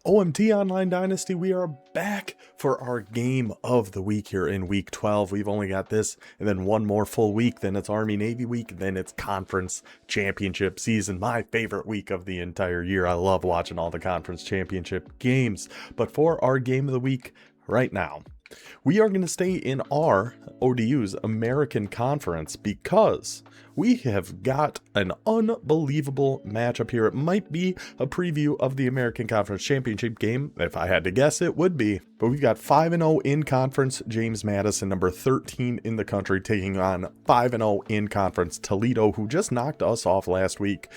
OMT Online Dynasty, we are back for our game of the week here in week 12. We've only got this and then one more full week, then it's Army-Navy week, then it's conference championship season, my favorite week of the entire year. I love watching all the conference championship games. But for our game of the week right now, we are going to stay in our ODU's American Conference because we have got an unbelievable matchup here. It might be a preview of the American Conference Championship game. If I had to guess, it would be. But we've got 5-0 in conference, James Madison, number 13 in the country, taking on 5-0 in conference, Toledo, who just knocked us off last week.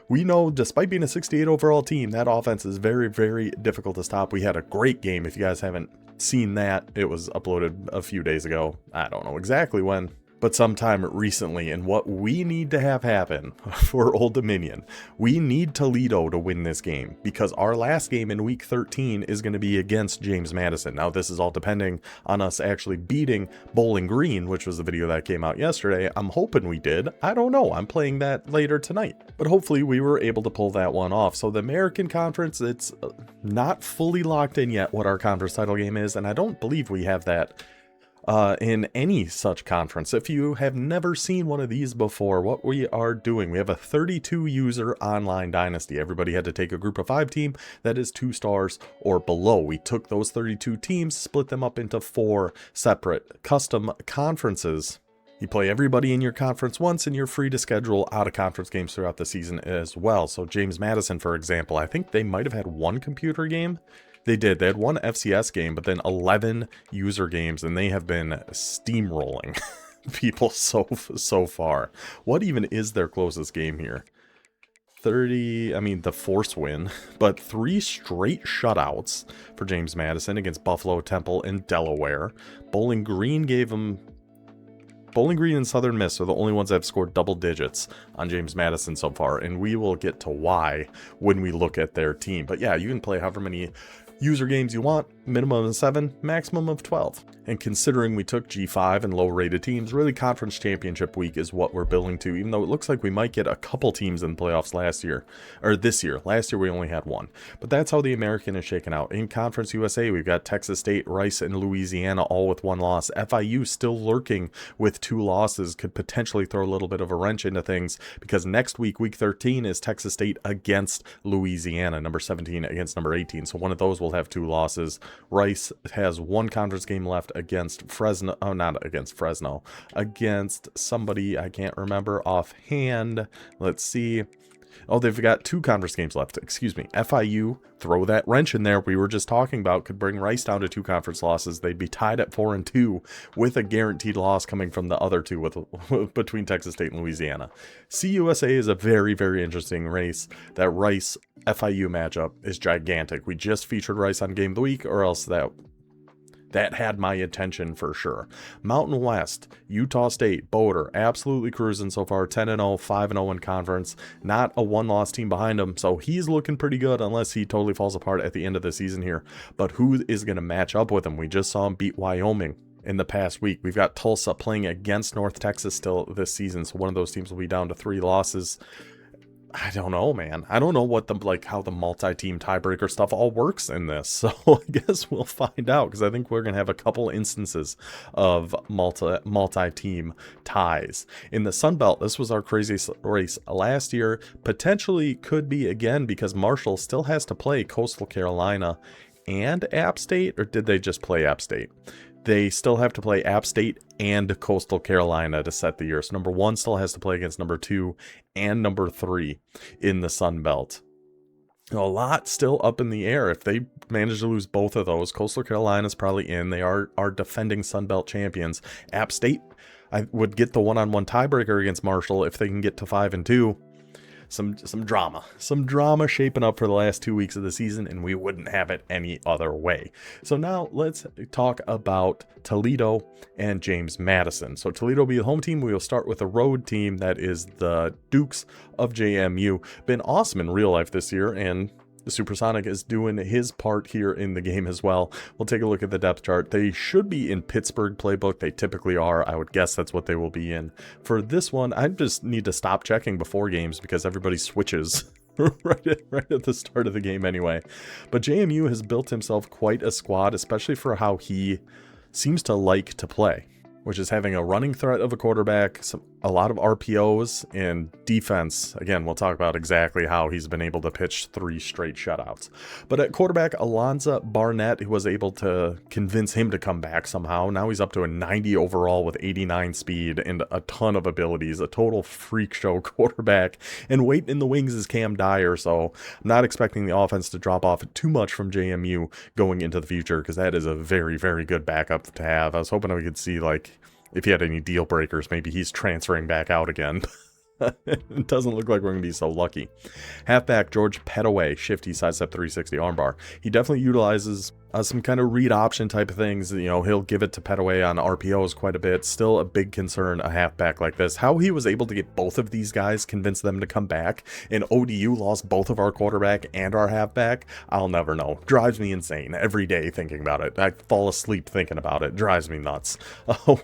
We know, despite being a 68 overall team, that offense is very, very difficult to stop. We had a great game. If you guys haven't seen that, it was uploaded a few days ago. I don't know exactly when, but sometime recently. And what we need to have happen for Old Dominion, we need Toledo to win this game because our last game in week 13 is going to be against James Madison. Now, this is all depending on us actually beating Bowling Green, which was the video that came out yesterday. I'm hoping we did. I don't know. I'm playing that later tonight, but hopefully we were able to pull that one off. So the American Conference, it's not fully locked in yet what our conference title game is, and I don't believe we have that in any such conference. If you have never seen one of these before, what we are doing, we have a 32 user online dynasty. Everybody had to take a group of 5 team that is 2 stars or below. We took those 32 teams, split them up into 4 separate custom conferences. You play everybody in your conference once, and you're free to schedule out-of-conference games throughout the season as well. So James Madison, for example, I think they might have had 1 computer game. They did. They had 1 FCS game, but then 11 user games, and they have been steamrolling people so far. What even is their closest game here? 30, I mean, the Force win, but 3 straight shutouts for James Madison against Buffalo, Temple, and Delaware. Bowling Green and Southern Miss are the only ones that have scored double digits on James Madison so far, and we will get to why when we look at their team. But yeah, you can play however many user games you want, minimum of 7, maximum of 12. And considering we took G5 and low rated teams, really conference championship week is what we're building to, even though it looks like we might get a couple teams in the playoffs this year. Last year we only had 1. But that's how the American is shaken out. In Conference USA, we've got Texas State, Rice, and Louisiana all with 1 loss. FIU still lurking with 2 losses, could potentially throw a little bit of a wrench into things because next week, week 13, is Texas State against Louisiana, number 17 against number 18. So one of those will have 2 losses. Rice has 1 conference game left against Fresno. Oh, not against Fresno. Against somebody I can't remember offhand. Let's see. Oh, they've got 2 conference games left. Excuse me. FIU, throw that wrench in there we were just talking about, could bring Rice down to 2 conference losses. They'd be tied at 4-2 with a guaranteed loss coming from the other 2 between Texas State and Louisiana. CUSA is a very, very interesting race. That Rice FIU matchup is gigantic. We just featured Rice on Game of the Week, or else that had my attention for sure. Mountain West, Utah State, Boulder, absolutely cruising so far. 10-0, 5-0 in conference. Not a 1-loss team behind him, so he's looking pretty good unless he totally falls apart at the end of the season here. But who is going to match up with him? We just saw him beat Wyoming in the past week. We've got Tulsa playing against North Texas still this season, so one of those teams will be down to 3 losses. I don't know, man. I don't know what how the multi-team tiebreaker stuff all works in this. So I guess we'll find out, because I think we're going to have a couple instances of multi-team ties. In the Sun Belt, this was our craziest race last year. Potentially could be again, because Marshall still has to play Coastal Carolina and App State, or did they just play App State? They still have to play App State and Coastal Carolina to set the year. So number 1 still has to play against number 2 and number 3 in the Sun Belt. A lot still up in the air. If they manage to lose both of those, Coastal Carolina's probably in. They are defending Sun Belt champions. App State, I would get the one-on-one tiebreaker against Marshall if they can get to 5-2. Some drama shaping up for the last 2 weeks of the season, and we wouldn't have it any other way. So now let's talk about Toledo and James Madison. So Toledo will be the home team. We will start with a road team that is the Dukes of JMU. Been awesome in real life this year, and Supersonic is doing his part here in the game as well. We'll take a look at the depth chart. They should be in Pittsburgh playbook. They typically are. I would guess that's what they will be in. For this one, I just need to stop checking before games because everybody switches right at the start of the game anyway. But JMU has built himself quite a squad, especially for how he seems to like to play, which is having a running threat of a quarterback, a lot of RPOs, and defense. Again, we'll talk about exactly how he's been able to pitch 3 straight shutouts. But at quarterback, Alonzo Barnett, who was able to convince him to come back somehow. Now he's up to a 90 overall with 89 speed and a ton of abilities. A total freak show quarterback. And waiting in the wings is Cam Dyer, so I'm not expecting the offense to drop off too much from JMU going into the future, because that is a very, very good backup to have. I was hoping we could see, like, if he had any deal breakers, maybe he's transferring back out again. It doesn't look like we're going to be so lucky. Halfback George Petaway, shifty sidestep 360 armbar. He definitely utilizes some kind of read option type of things. You know, he'll give it to Petaway on RPOs quite a bit. Still a big concern, a halfback like this. How he was able to get both of these guys, convince them to come back, and ODU lost both of our quarterback and our halfback, I'll never know. Drives me insane every day thinking about it. I fall asleep thinking about it. Drives me nuts.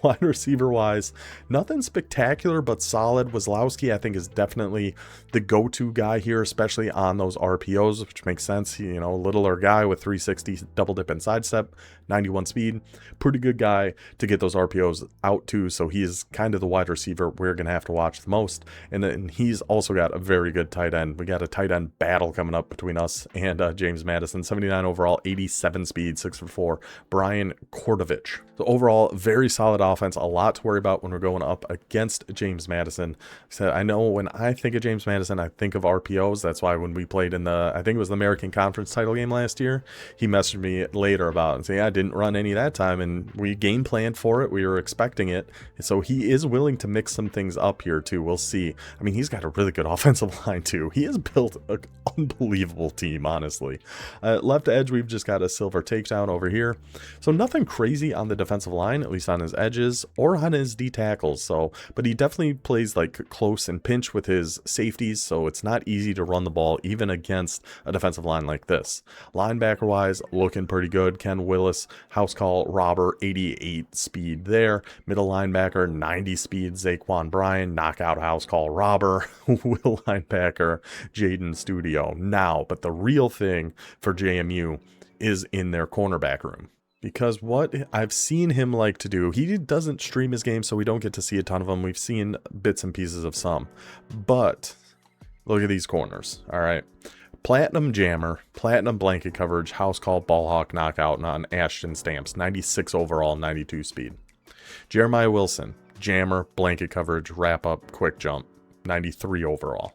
Wide receiver wise, nothing spectacular but solid. Wazlowski, I think, is definitely the go-to guy here, especially on those RPOs, which makes sense. You know, littler guy with 360 double dip and sidestep, 91 speed, pretty good guy to get those RPOs out to, so he is kind of the wide receiver we're going to have to watch the most. And then he's also got a very good tight end. We got a tight end battle coming up between us and James Madison. 79 overall, 87 speed, 6'4", Brian Kordovich. So overall, very solid offense, a lot to worry about when we're going up against James Madison. So I know when I think of James Madison, I think of RPOs. That's why when we played in the, I think it was the American Conference title game last year, he messaged me later about it and say, I didn't run any that time, and we game planned for it. We were expecting it. So he is willing to mix some things up here too. We'll see. I mean, he's got a really good offensive line too. He has built an unbelievable team, honestly. Left edge, we've just got a silver takedown over here. So nothing crazy on the defensive line, at least on his edges or on his D tackles. So, but he definitely plays like close and pinch with his safeties. So it's not easy to run the ball even against a defensive line like this. Linebacker wise, looking pretty good. Ken Willis, house call robber, 88 speed there. Middle linebacker, 90 speed. Zaquan Bryan, knockout house call robber. Will linebacker, Jaden Studio. Now, but the real thing for JMU is in their cornerback room. Because what I've seen him like to do, he doesn't stream his game, so we don't get to see a ton of them. We've seen bits and pieces of some. But look at these corners, all right? Platinum jammer, platinum blanket coverage, house call, ball hawk, knockout, and on Ashton Stamps, 96 overall, 92 speed. Jeremiah Wilson, jammer, blanket coverage, wrap up, quick jump, 93 overall.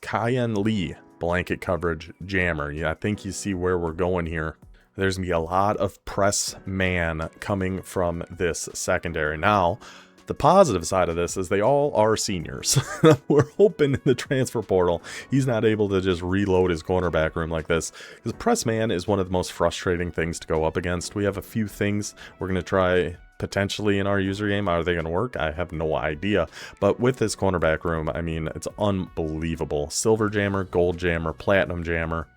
Kyan Lee, blanket coverage, jammer. Yeah, I think you see where we're going here. There's going to be a lot of press man coming from this secondary. Now, the positive side of this is they all are seniors. We're hoping in the transfer portal he's not able to just reload his cornerback room like this, because press man is one of the most frustrating things to go up against. We have a few things we're going to try potentially in our user game. Are they going to work? I have no idea. But with this cornerback room, I mean, it's unbelievable. Silver jammer, gold jammer, platinum jammer.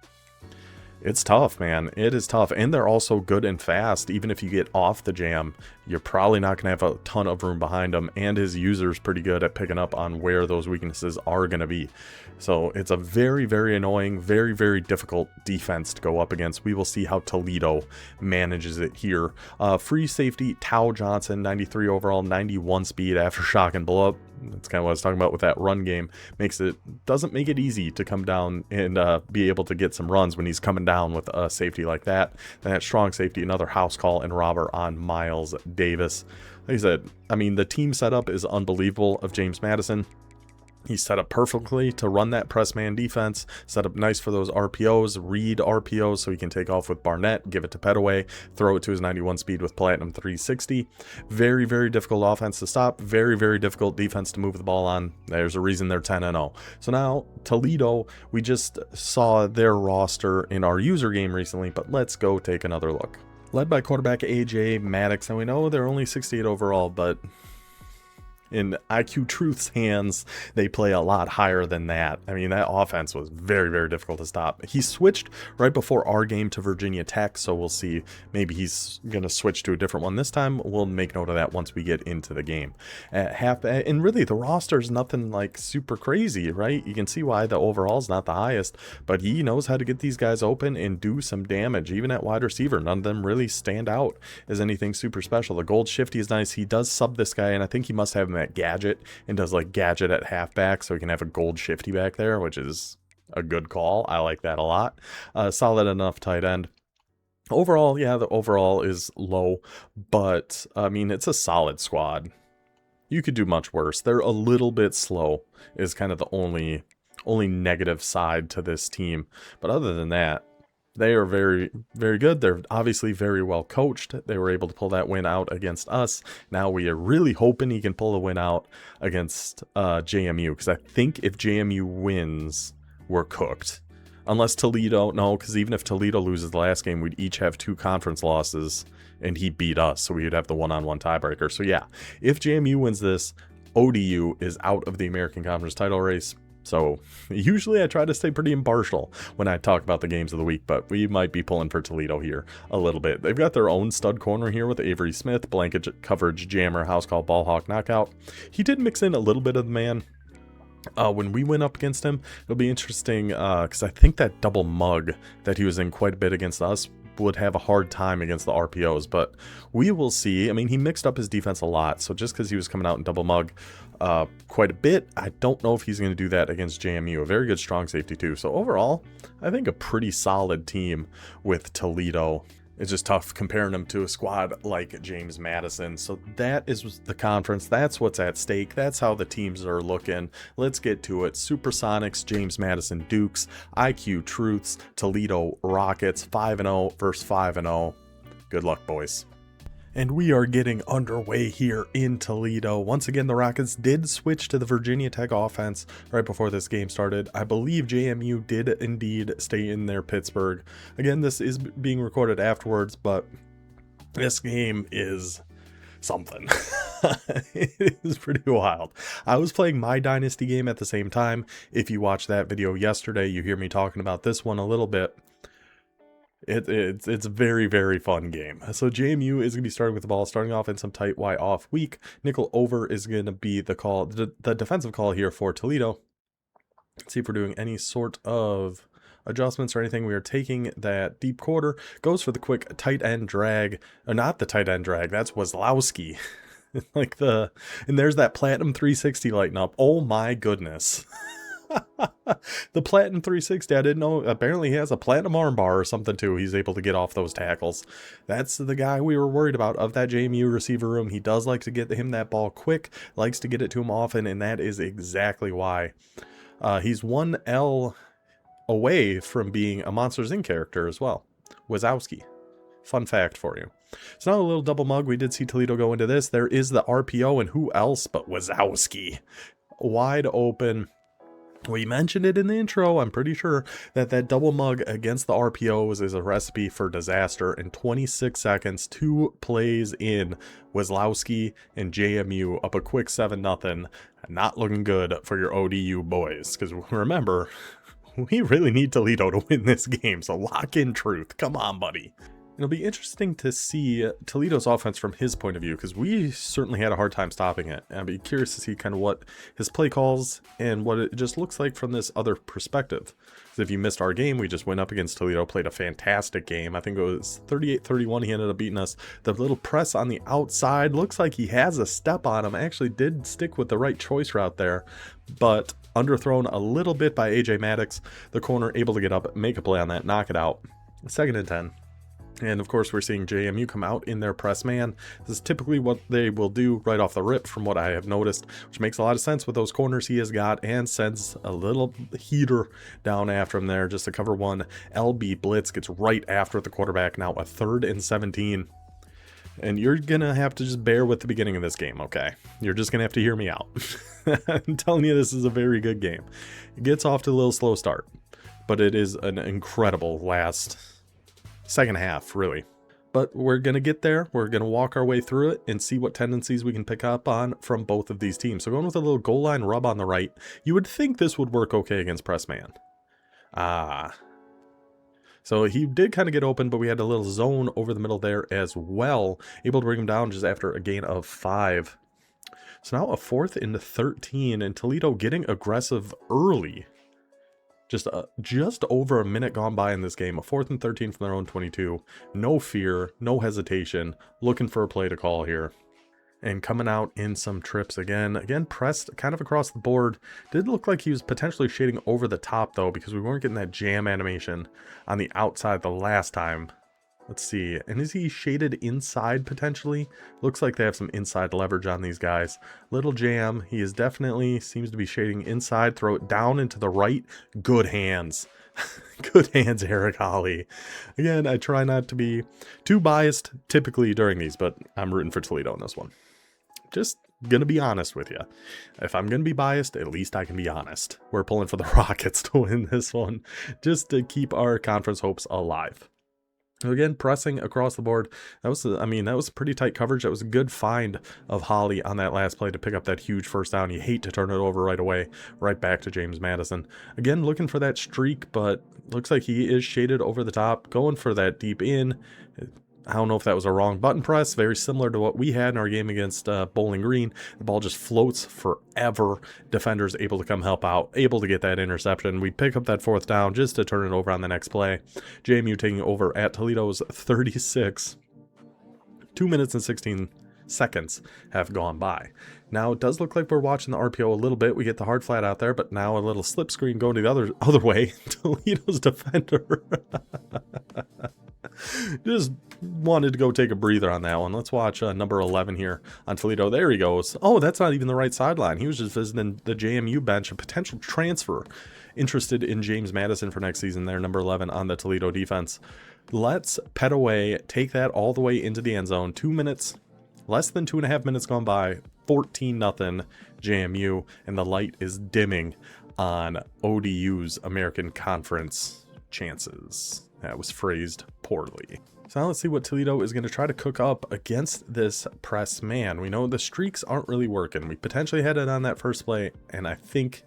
It's tough, man. It is tough. And they're also good and fast. Even if you get off the jam, you're probably not going to have a ton of room behind him. And his user's pretty good at picking up on where those weaknesses are going to be. So it's a very, very annoying, very, very difficult defense to go up against. We will see how Toledo manages it here. Free safety, Tao Johnson, 93 overall, 91 speed after shock and blow up. That's kind of what I was talking about with that run game. Doesn't make it easy to come down and be able to get some runs when he's coming down with a safety like that. And that strong safety, another house call and robber on Miles Davis. Like I said, I mean, the team setup is unbelievable of James Madison. He's set up perfectly to run that press man defense, set up nice for those RPOs, read RPOs so he can take off with Barnett, give it to Petaway, throw it to his 91 speed with Platinum 360. Very, very difficult offense to stop, very, very difficult defense to move the ball on. There's a reason they're 10-0. So now, Toledo, we just saw their roster in our user game recently, but let's go take another look. Led by quarterback AJ Maddox, and we know they're only 68 overall, but In IQ Truth's hands, they play a lot higher than that. I mean, that offense was very, very difficult to stop. He switched right before our game to Virginia Tech, so we'll see. Maybe he's going to switch to a different one this time. We'll make note of that once we get into the game. And really, the roster's nothing like super crazy, right? You can see why the overall's not the highest, but he knows how to get these guys open and do some damage. Even at wide receiver, none of them really stand out as anything super special. The gold shifty is nice. He does sub this guy, and I think he must have him at gadget and does like gadget at halfback, so he can have a gold shifty back there, which is a good call. I like that a lot. Solid enough tight end. Overall, yeah, the overall is low, but I mean, it's a solid squad. You could do much worse. They're a little bit slow is kind of the only negative side to this team. But other than that, they are very, very good. They're obviously very well coached. They were able to pull that win out against us. Now we are really hoping he can pull the win out against JMU, because I think if JMU wins, we're cooked. Unless Toledo, no, because even if Toledo loses the last game, we'd each have 2 conference losses, and he beat us, so we'd have the one-on-one tiebreaker. So yeah, if JMU wins this, ODU is out of the American Conference title race. So usually I try to stay pretty impartial when I talk about the games of the week, but we might be pulling for Toledo here a little bit. They've got their own stud corner here with Avery Smith, blanket coverage jammer, house call, ball hawk, knockout. He did mix in a little bit of the man. When we went up against him, it'll be interesting because I think that double mug that he was in quite a bit against us would have a hard time against the RPOs, but we will see. I mean, he mixed up his defense a lot, so just because he was coming out in double mug quite a bit, I don't know if he's going to do that against JMU. A very good strong safety too. So overall, I think a pretty solid team with Toledo. It's just tough comparing them to a squad like James Madison. So that is the conference. That's what's at stake. That's how the teams are looking. Let's get to it. Supersonics, James Madison Dukes, IQ Truths, Toledo Rockets, 5-0 versus 5-0. Good luck, boys. And we are getting underway here in Toledo. Once again, the Rockets did switch to the Virginia Tech offense right before this game started. I believe JMU did indeed stay in their Pittsburgh. Again, this is being recorded afterwards, but this game is something. It is pretty wild. I was playing my Dynasty game at the same time. If you watched that video yesterday, you hear me talking about this one a little bit. It's a very, very fun game. So JMU is going to be starting with the ball, starting off in some tight Y off weak. Nickel over is going to be the call, the defensive call here for Toledo. Let's see if we're doing any sort of adjustments or anything. We are taking that deep quarter, goes for the quick tight end drag, or not the tight end drag, that's Wazlowski. And there's that Platinum 360 lighting up. Oh my goodness. The Platinum 360, I didn't know. Apparently he has a Platinum armbar or something too. He's able to get off those tackles. That's the guy we were worried about of that JMU receiver room. He does like to get him that ball quick, likes to get it to him often, and that is exactly why. He's 1 L away from being a Monsters Inc. character as well. Wazowski. Fun fact for you. So now a little double mug. We did see Toledo go into this. There is the RPO, and who else but Wazowski? Wide open. We mentioned it in the intro. I'm pretty sure that double mug against the RPOs is a recipe for disaster. In 26 seconds, 2 plays in, Wazlowski and JMU up a quick 7-0. Not looking good for your ODU boys. Because remember, we really need Toledo to win this game. So lock in Truth. Come on, buddy. It'll be interesting to see Toledo's offense from his point of view, because we certainly had a hard time stopping it. I'd be curious to see kind of what his play calls and what it just looks like from this other perspective. Because if you missed our game, we just went up against Toledo, played a fantastic game. I think it was 38-31. He ended up beating us. The little press on the outside looks like he has a step on him. Actually did stick with the right choice route there, but underthrown a little bit by AJ Maddox. The corner able to get up, make a play on that, knock it out. 2nd and 10. And of course, we're seeing JMU come out in their press man. This is typically what they will do right off the rip from what I have noticed, which makes a lot of sense with those corners he has got, and sends a little heater down after him there just to cover one. LB blitz gets right after the quarterback. Now a 3rd and 17. And you're going to have to just bear with the beginning of this game, okay? You're just going to have to hear me out. I'm telling you, this is a very good game. It gets off to a little slow start, but it is an incredible second half, really. But we're going to get there. We're going to walk our way through it and see what tendencies we can pick up on from both of these teams. So going with a little goal line rub on the right, you would think this would work okay against press man. So he did kind of get open, but we had a little zone over the middle there as well. Able to bring him down just after a gain of 5. So now a 4th and 13, and Toledo getting aggressive early. Just over a minute gone by in this game. A 4th and 13 from their own 22. No fear, no hesitation. Looking for a play to call here. And coming out in some trips again. Again, pressed kind of across the board. Did look like he was potentially shading over the top, though, because we weren't getting that jam animation on the outside the last time. Let's see. And is he shaded inside potentially? Looks like they have some inside leverage on these guys. Little jam. He is definitely seems to be shading inside. Throw it down into the right. Good hands. Good hands, Eric Holly. Again, I try not to be too biased typically during these, but I'm rooting for Toledo in this one. Just gonna be honest with you. If I'm gonna be biased, at least I can be honest. We're pulling for the Rockets to win this one, just to keep our conference hopes alive. Again, pressing across the board. That was pretty tight coverage. That was a good find of Holly on that last play to pick up that huge first down. You hate to turn it over right away, right back to James Madison. Again, looking for that streak, but looks like he is shaded over the top, going for that deep in. I don't know if that was a wrong button press, very similar to what we had in our game against Bowling Green. The ball just floats forever. Defenders able to come help out, able to get that interception. We pick up that 4th down just to turn it over on the next play. JMU taking over at Toledo's 36. 2 minutes and 16 seconds have gone by. Now it does look like we're watching the RPO a little bit. We get the hard flat out there, but now a little slip screen going to the other way. Toledo's defender just wanted to go take a breather on that one. Let's watch number 11 here on Toledo. There he goes. Oh, that's not even the right sideline. He was just visiting the JMU bench, a potential transfer. Interested in James Madison for next season there, number 11 on the Toledo defense. Let's pet away, take that all the way into the end zone. 2 minutes, less than 2.5 minutes gone by. 14-0 JMU, and the light is dimming on ODU's American Conference chances. That was phrased poorly. So now let's see what Toledo is going to try to cook up against this press man. We know the streaks aren't really working. We potentially had it on that first play, and I think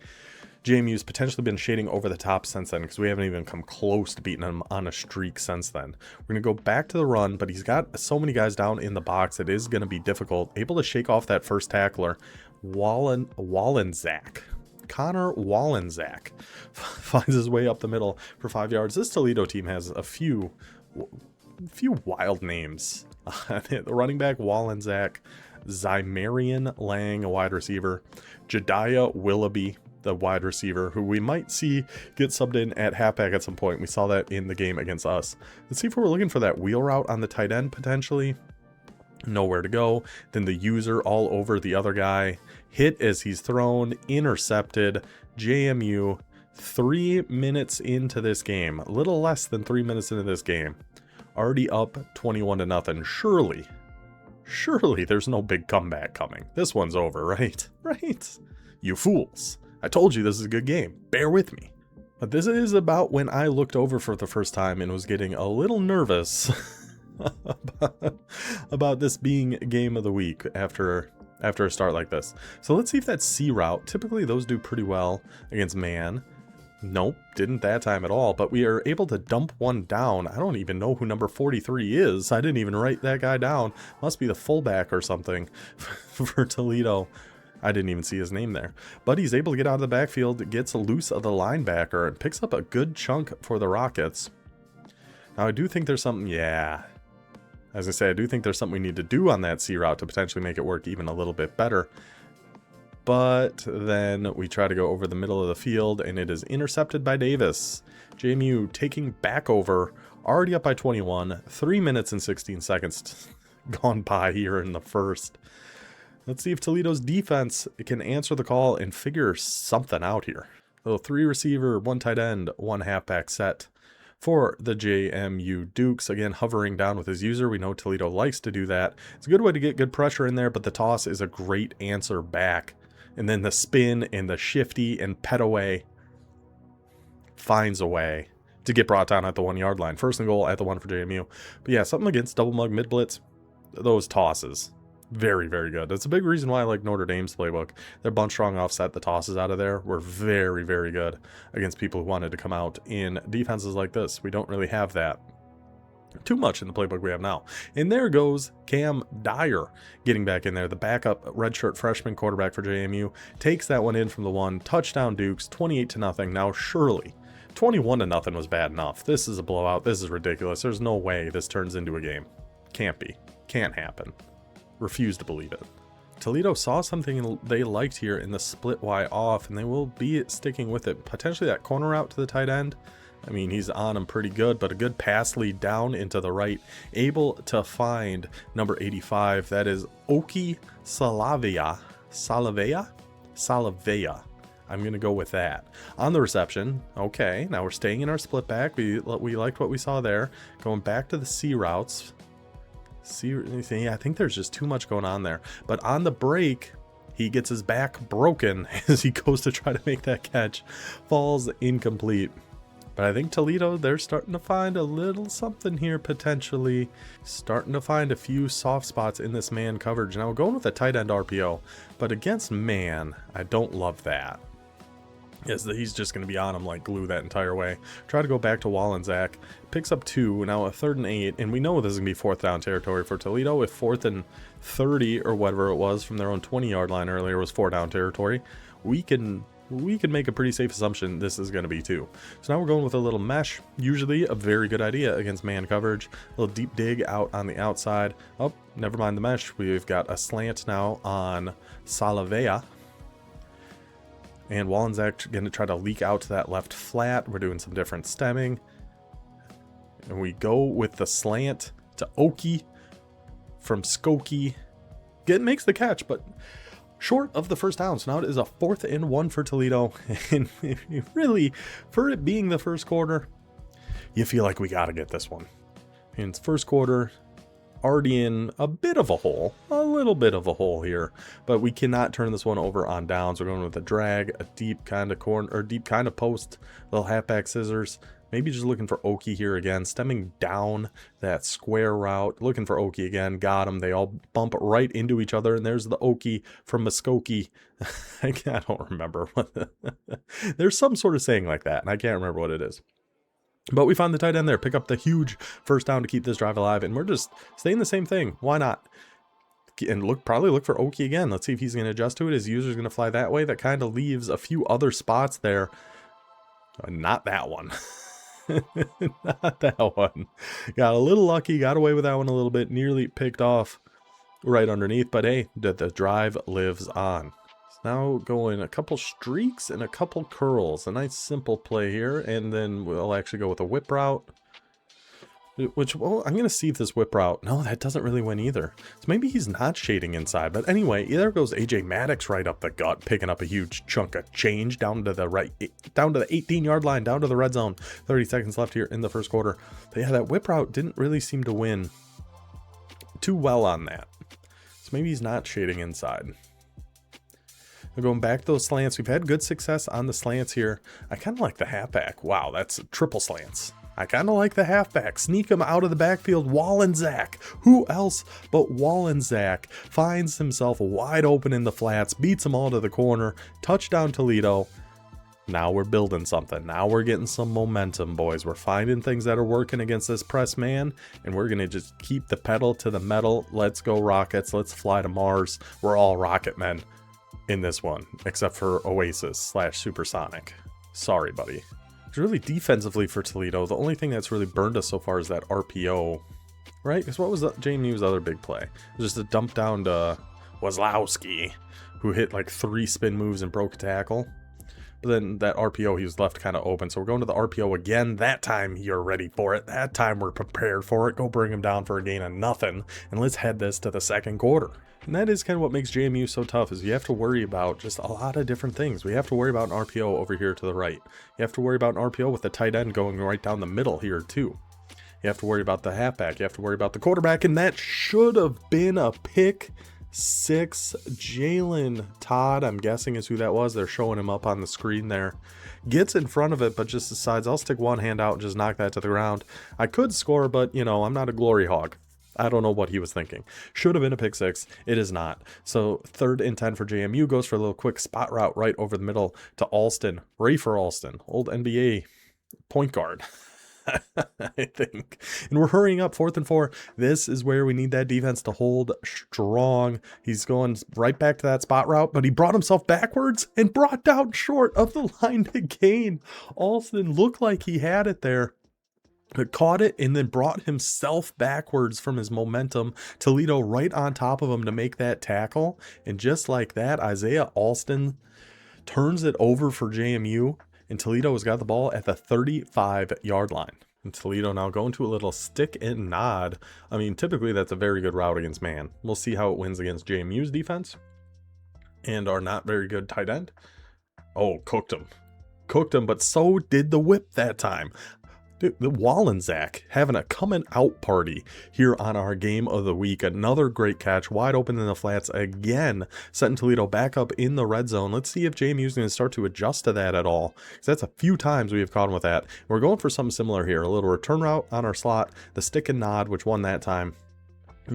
JMU's potentially been shading over the top since then, because we haven't even come close to beating him on a streak since then. We're going to go back to the run, but he's got so many guys down in the box, it is going to be difficult. Able to shake off that first tackler, Wallensack. Connor Wallensack finds his way up the middle for 5 yards. This Toledo team has a few wild names. The running back, Wallensack, Zymarian Lang, a wide receiver, Jediah Willoughby, the wide receiver, who we might see get subbed in at halfback at some point. We saw that in the game against us. Let's see if we're looking for that wheel route on the tight end potentially. Nowhere to go. Then the user all over the other guy. Hit as he's thrown. Intercepted. JMU 3 minutes into this game. A little less than 3 minutes into this game. Already up 21-0. Surely there's no big comeback coming. This one's over, right? Right? You fools. I told you this is a good game. Bear with me. But this is about when I looked over for the first time and was getting a little nervous about this being game of the week after a start like this. So let's see if that C route, typically those do pretty well against man. Nope, didn't that time at all, but we are able to dump one down. I don't even know who number 43 is. I didn't even write that guy down. Must be the fullback or something for Toledo. I didn't even see his name there. But he's able to get out of the backfield, gets loose of the linebacker, and picks up a good chunk for the Rockets. Now I do think there's something, as I say, I do think there's something we need to do on that C route to potentially make it work even a little bit better. But then we try to go over the middle of the field, and it is intercepted by Davis. JMU taking back over, already up by 21, 3 minutes and 16 seconds gone by here in the first. Let's see if Toledo's defense can answer the call and figure something out here. Little 3 receiver, 1 tight end, 1 halfback set for the JMU Dukes. Again, hovering down with his user. We know Toledo likes to do that. It's a good way to get good pressure in there, but the toss is a great answer back. And then the spin and the shifty and pet away finds a way to get brought down at the 1 yard line. First and goal at the 1 for JMU. But yeah, something against double mug mid blitz, those tosses. Very, very good. That's a big reason why I like Notre Dame's playbook. Their bunch strong offset, the tosses out of there were very, very good against people who wanted to come out in defenses like this. We don't really have that too much in the playbook we have now. And there goes Cam Dyer getting back in there. The backup redshirt freshman quarterback for JMU takes that one in from the 1. Touchdown Dukes, 28-0. Now surely 21-0 was bad enough. This is a blowout. This is ridiculous. There's no way this turns into a game. Can't be. Can't happen. Refuse to believe it. Toledo saw something they liked here in the split Y off, and they will be sticking with it. Potentially that corner route to the tight end. I mean, he's on him pretty good, but a good pass lead down into the right. Able to find number 85. That is Oki Salavea. I'm going to go with that. On the reception, okay, now we're staying in our split back. We liked what we saw there. Going back to the C routes. Yeah, I think there's just too much going on there. But on the break, he gets his back broken as he goes to try to make that catch. Falls incomplete. But I think Toledo, they're starting to find a little something here potentially. Starting to find a few soft spots in this man coverage. Now we're going with a tight end RPO. But against man, I don't love that. Yes, he's just going to be on him like glue that entire way. Try to go back to Wallensack. Picks up 2, now a 3rd and 8. And we know this is going to be 4th down territory for Toledo. If 4th and 30 or whatever it was from their own 20-yard line earlier was 4 down territory, we can make a pretty safe assumption this is going to be 2. So now we're going with a little mesh. Usually a very good idea against man coverage. A little deep dig out on the outside. Oh, never mind the mesh. We've got a slant now on Salavea. And Wallensack going to try to leak out to that left flat. We're doing some different stemming. And we go with the slant to Oki from Skokie. Makes the catch, but short of the first down. So now it is a 4th and 1 for Toledo. And really, for it being the first quarter, you feel like we got to get this one. And it's first quarter, already in a bit of a hole, a little bit of a hole here, but we cannot turn this one over on downs. We're going with a drag, a deep kind of corner, or deep kind of post, little halfback scissors. Maybe just looking for Oki here again, stemming down that square route, looking for Oki again. Got him. They all bump right into each other, and there's the Oki from Muskogee. I don't remember what there's some sort of saying like that, and I can't remember what it is. But we find the tight end there, pick up the huge first down to keep this drive alive, and we're just saying the same thing. Why not? And probably look for Oki again. Let's see if he's going to adjust to it. His user's going to fly that way. That kind of leaves a few other spots there. Not that one. Not that one. Got a little lucky, got away with that one a little bit, nearly picked off right underneath, but hey, the drive lives on. Now going a couple streaks and a couple curls. A nice simple play here, and then we'll actually go with a whip route. Which, well, I'm going to see if this whip route... No, that doesn't really win either. So maybe he's not shading inside. But anyway, there goes AJ Maddox right up the gut, picking up a huge chunk of change down to the right, down to the 18-yard line, down to the red zone. 30 seconds left here in the first quarter. But yeah, that whip route didn't really seem to win too well on that. So maybe he's not shading inside. We're going back to those slants. We've had good success on the slants here. I kind of like the halfback. Wow, that's triple slants. I kind of like the halfback. Sneak him out of the backfield. Wallensack. Who else but Wallensack finds himself wide open in the flats, beats them all to the corner. Touchdown Toledo. Now we're building something. Now we're getting some momentum, boys. We're finding things that are working against this press man, and we're going to just keep the pedal to the metal. Let's go Rockets. Let's fly to Mars. We're all Rocket Men in this one, except for Oasis / Supersonic. Sorry, buddy. Really defensively for Toledo, the only thing that's really burned us so far is that RPO, right? Because what was JMU's other big play? It was just a dump down to Wazlowski, who hit like 3 spin moves and broke a tackle. But then that RPO, he was left kind of open. So we're going to the RPO again. That time you're ready for it. That time we're prepared for it. Go bring him down for a gain of nothing. And let's head this to the second quarter. And that is kind of what makes JMU so tough, is you have to worry about just a lot of different things. We have to worry about an RPO over here to the right. You have to worry about an RPO with the tight end going right down the middle here too. You have to worry about the halfback. You have to worry about the quarterback, and that should have been a pick Jalen Todd, I'm guessing is who that was. They're showing him up on the screen there. Gets in front of it, but just decides, I'll stick one hand out and just knock that to the ground. I could score, but, you know, I'm not a glory hog. I don't know what he was thinking. Should have been a pick six. It is not. So 3rd and 10 for JMU. Goes for a little quick spot route right over the middle to Alston. Rafer Alston, old NBA point guard. I think. And we're hurrying up, 4th and 4. This is where we need that defense to hold strong. He's going right back to that spot route, but he brought himself backwards and brought down short of the line to gain. Alston looked like he had it there, but caught it and then brought himself backwards from his momentum. Toledo right on top of him to make that tackle. And just like that, Isaiah Alston turns it over for JMU. And Toledo has got the ball at the 35-yard line. And Toledo now going to a little stick and nod. I mean, typically that's a very good route against man. We'll see how it wins against JMU's defense and our not very good tight end. Oh, cooked him. Cooked him, but so did the whip that time. Dude, the Wallensack having a coming out party here on our game of the week. Another great catch, wide open in the flats again, setting Toledo back up in the red zone. Let's see if JMU is going to start to adjust to that at all, because that's a few times we have caught him with that. We're going for something similar here, a little return route on our slot, the stick and nod, which won that time.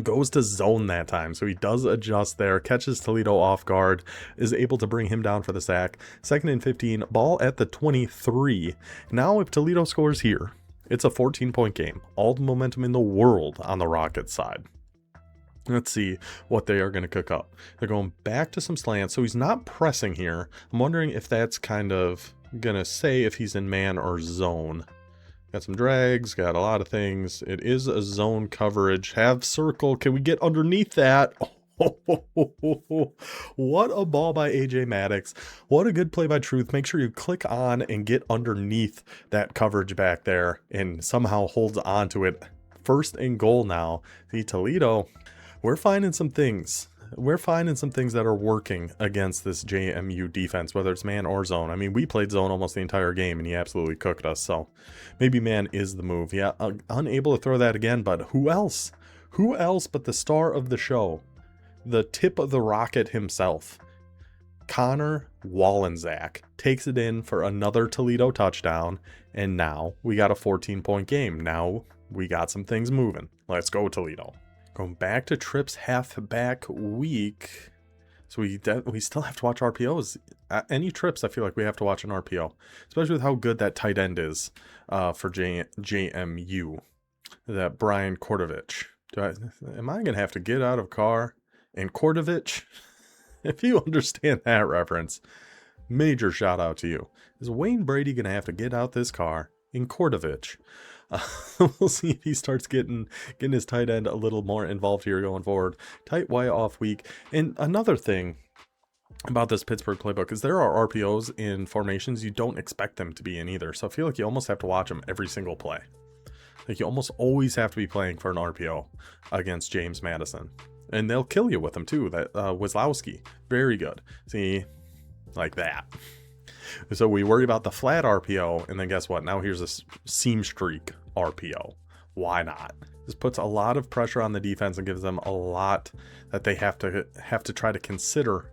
Goes to zone that time, so he does adjust there, catches Toledo off guard, is able to bring him down for the sack. 2nd and 15, ball at the 23. Now if Toledo scores here, it's a 14-point game. All the momentum in the world on the Rockets side. Let's see what they are going to cook up. They're going back to some slants, so he's not pressing here. I'm wondering if that's kind of going to say if he's in man or zone. Got some drags, got a lot of things. It is a zone coverage. Have circle. Can we get underneath that? What a ball by AJ Maddox. What a good play by Truth. Make sure you click on and get underneath that coverage back there and somehow holds on to it. 1st and goal now. See, Toledo, we're finding some things. We're finding some things that are working against this JMU defense, whether it's man or zone. I mean, we played zone almost the entire game and he absolutely cooked us. So maybe man is the move. Yeah, unable to throw that again, but who else? Who else but the star of the show? The tip of the rocket himself, Connor Wallensack, takes it in for another Toledo touchdown, and now we got a 14-point game. Now we got some things moving. Let's go, Toledo. Going back to Trips halfback week, so we still have to watch RPOs. Any Trips, I feel like we have to watch an RPO, especially with how good that tight end is for JMU, that Brian Kordovich. Am I gonna have to get out of car? And Kordovich, if you understand that reference, major shout out to you. Is Wayne Brady going to have to get out this car in Kordovich? We'll see if he starts getting his tight end a little more involved here going forward. Tight Y off week. And another thing about this Pittsburgh playbook is there are RPOs in formations you don't expect them to be in either. So I feel like you almost have to watch them every single play. Like you almost always have to be playing for an RPO against James Madison. And they'll kill you with them too. That Wazlowski, very good. See, like that. So we worry about the flat RPO, and then guess what? Now here's a seam streak RPO. Why not? This puts a lot of pressure on the defense and gives them a lot that they have to try to consider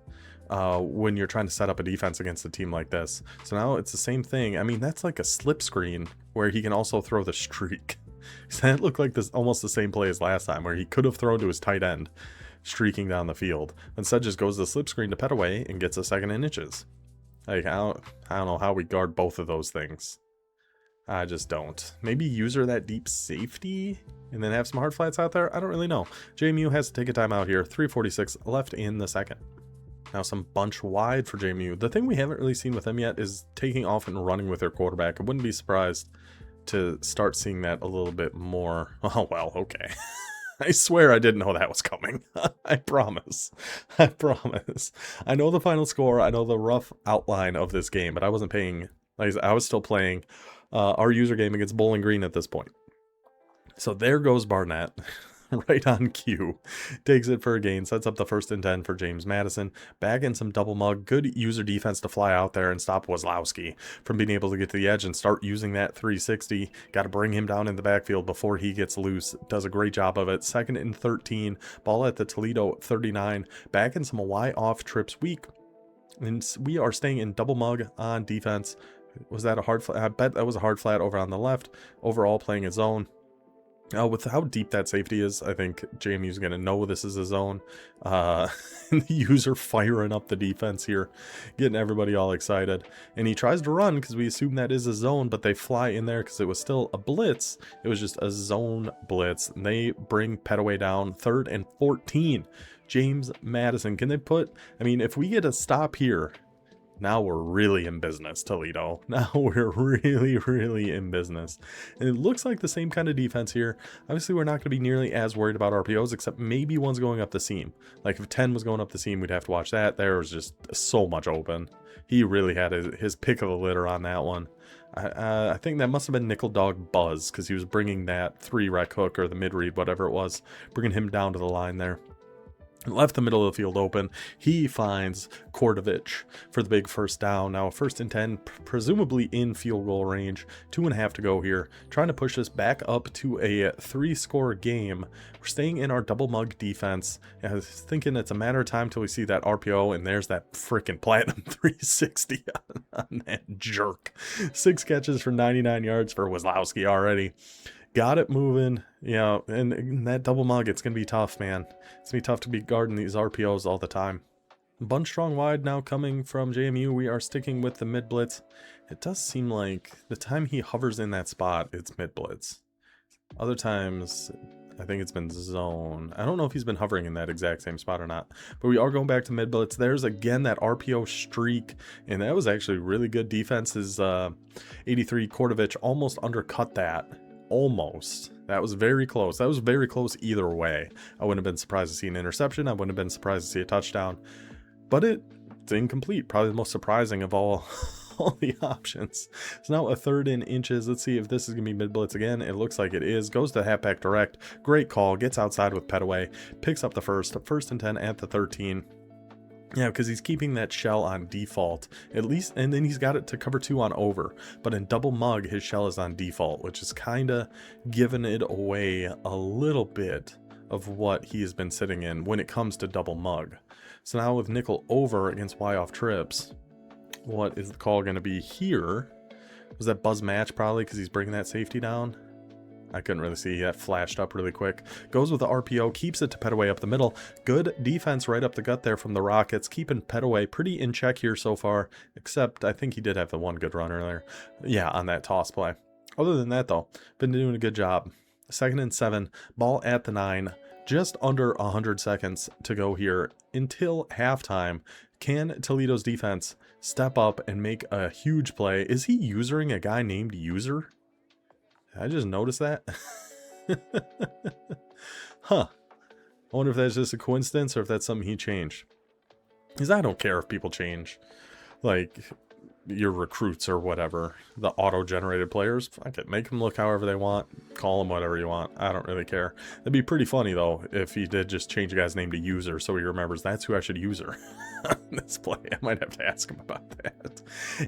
when you're trying to set up a defense against a team like this. So now it's the same thing. I mean, that's like a slip screen where he can also throw the streak. So that looked like this almost the same play as last time, where he could have thrown to his tight end, streaking down the field. Instead, just goes to the slip screen to Petaway and gets a 2nd and inches. Like I don't know how we guard both of those things. I just don't. Maybe user that deep safety and then have some hard flats out there. I don't really know. JMU has to take a timeout here. 3:46 left in the second. Now some bunch wide for JMU. The thing we haven't really seen with them yet is taking off and running with their quarterback. I wouldn't be surprised to start seeing that a little bit more. Oh, well, okay. I swear I didn't know that was coming. I promise. I promise. I know the final score. I know the rough outline of this game, but I wasn't paying. Like I was still playing our user game against Bowling Green at this point. So there goes Barnett. right on cue. Takes it for a gain, sets up the 1st and 10 for James Madison. Back in some double mug. Good user defense to fly out there and stop Wazlowski from being able to get to the edge and start using that 360. Got to bring him down in the backfield before he gets loose. Does a great job of it. 2nd and 13. Ball at the Toledo 39. Back in some Y off trips weak. And we are staying in double mug on defense. Was that a hard flat? I bet that was a hard flat over on the left. Overall playing a zone. With how deep that safety is, I think JMU is going to know this is a zone. And the user firing up the defense here, getting everybody all excited. And he tries to run because we assume that is a zone, but they fly in there because it was still a blitz. It was just a zone blitz. And they bring Petaway down. 3rd and 14. James Madison. Can they put, I mean, if we get a stop here, now we're really in business, Toledo. Now we're really in business. And it looks like the same kind of defense here. Obviously, we're not going to be nearly as worried about RPOs, except maybe one's going up the seam. Like if 10 was going up the seam, we'd have to watch that. There was just so much open. He really had his pick of the litter on that one. I think that must have been Nickel Dog Buzz, because he was bringing that 3-rec hook or the mid-read, whatever it was, bringing him down to the line there. Left the middle of the field open. He finds Kordovich for the big 1st down. Now 1st and 10, presumably in field goal range. 2.5 to go here. Trying to push this back up to a 3-score game. We're staying in our double mug defense. I was thinking it's a matter of time till we see that RPO, and there's that freaking platinum 360 on that jerk. 6 catches for 99 yards for Wazlowski already. Got it moving, yeah, and in that double mug, it's going to be tough, man. It's going to be tough to be guarding these RPOs all the time. Bunch strong wide now coming from JMU. We are sticking with the mid blitz. It does seem like the time he hovers in that spot, it's mid blitz. Other times, I think it's been zone. I don't know if he's been hovering in that exact same spot or not, but we are going back to mid blitz. There's again that RPO streak, and that was actually really good defense. His 83 Kordovich almost undercut that. Almost. That was very close. That was very close either way. I wouldn't have been surprised to see an interception. I wouldn't have been surprised to see a touchdown. But it's incomplete. Probably the most surprising of all the options. So now a 3rd and inches. Let's see if this is going to be mid-blitz again. It looks like it is. Goes to halfback direct. Great call. Gets outside with Petaway. Picks up the 1st and 10 at the 13. Yeah, because he's keeping that shell on default, at least, and then he's got it to cover 2 on over. But in double mug, his shell is on default, which is kind of giving it away a little bit of what he has been sitting in when it comes to double mug. So now with nickel over against Y off trips, what is the call going to be here? Was that buzz match probably because he's bringing that safety down? I couldn't really see. That flashed up really quick. Goes with the RPO, keeps it to Petaway up the middle. Good defense right up the gut there from the Rockets, keeping Petaway pretty in check here so far, except I think he did have the one good run earlier. Yeah, on that toss play. Other than that, though, been doing a good job. 2nd and 7, ball at the 9, just under 100 seconds to go here until halftime. Can Toledo's defense step up and make a huge play? Is he usering a guy named User? I just noticed that. Huh. I wonder if that's just a coincidence or if that's something he changed. Because I don't care if people change, like, your recruits or whatever. The auto-generated players, fuck it. Make them look however they want. Call them whatever you want. I don't really care. It'd be pretty funny, though, if he did just change a guy's name to User so he remembers that's who I should user on this play. I might have to ask him about that.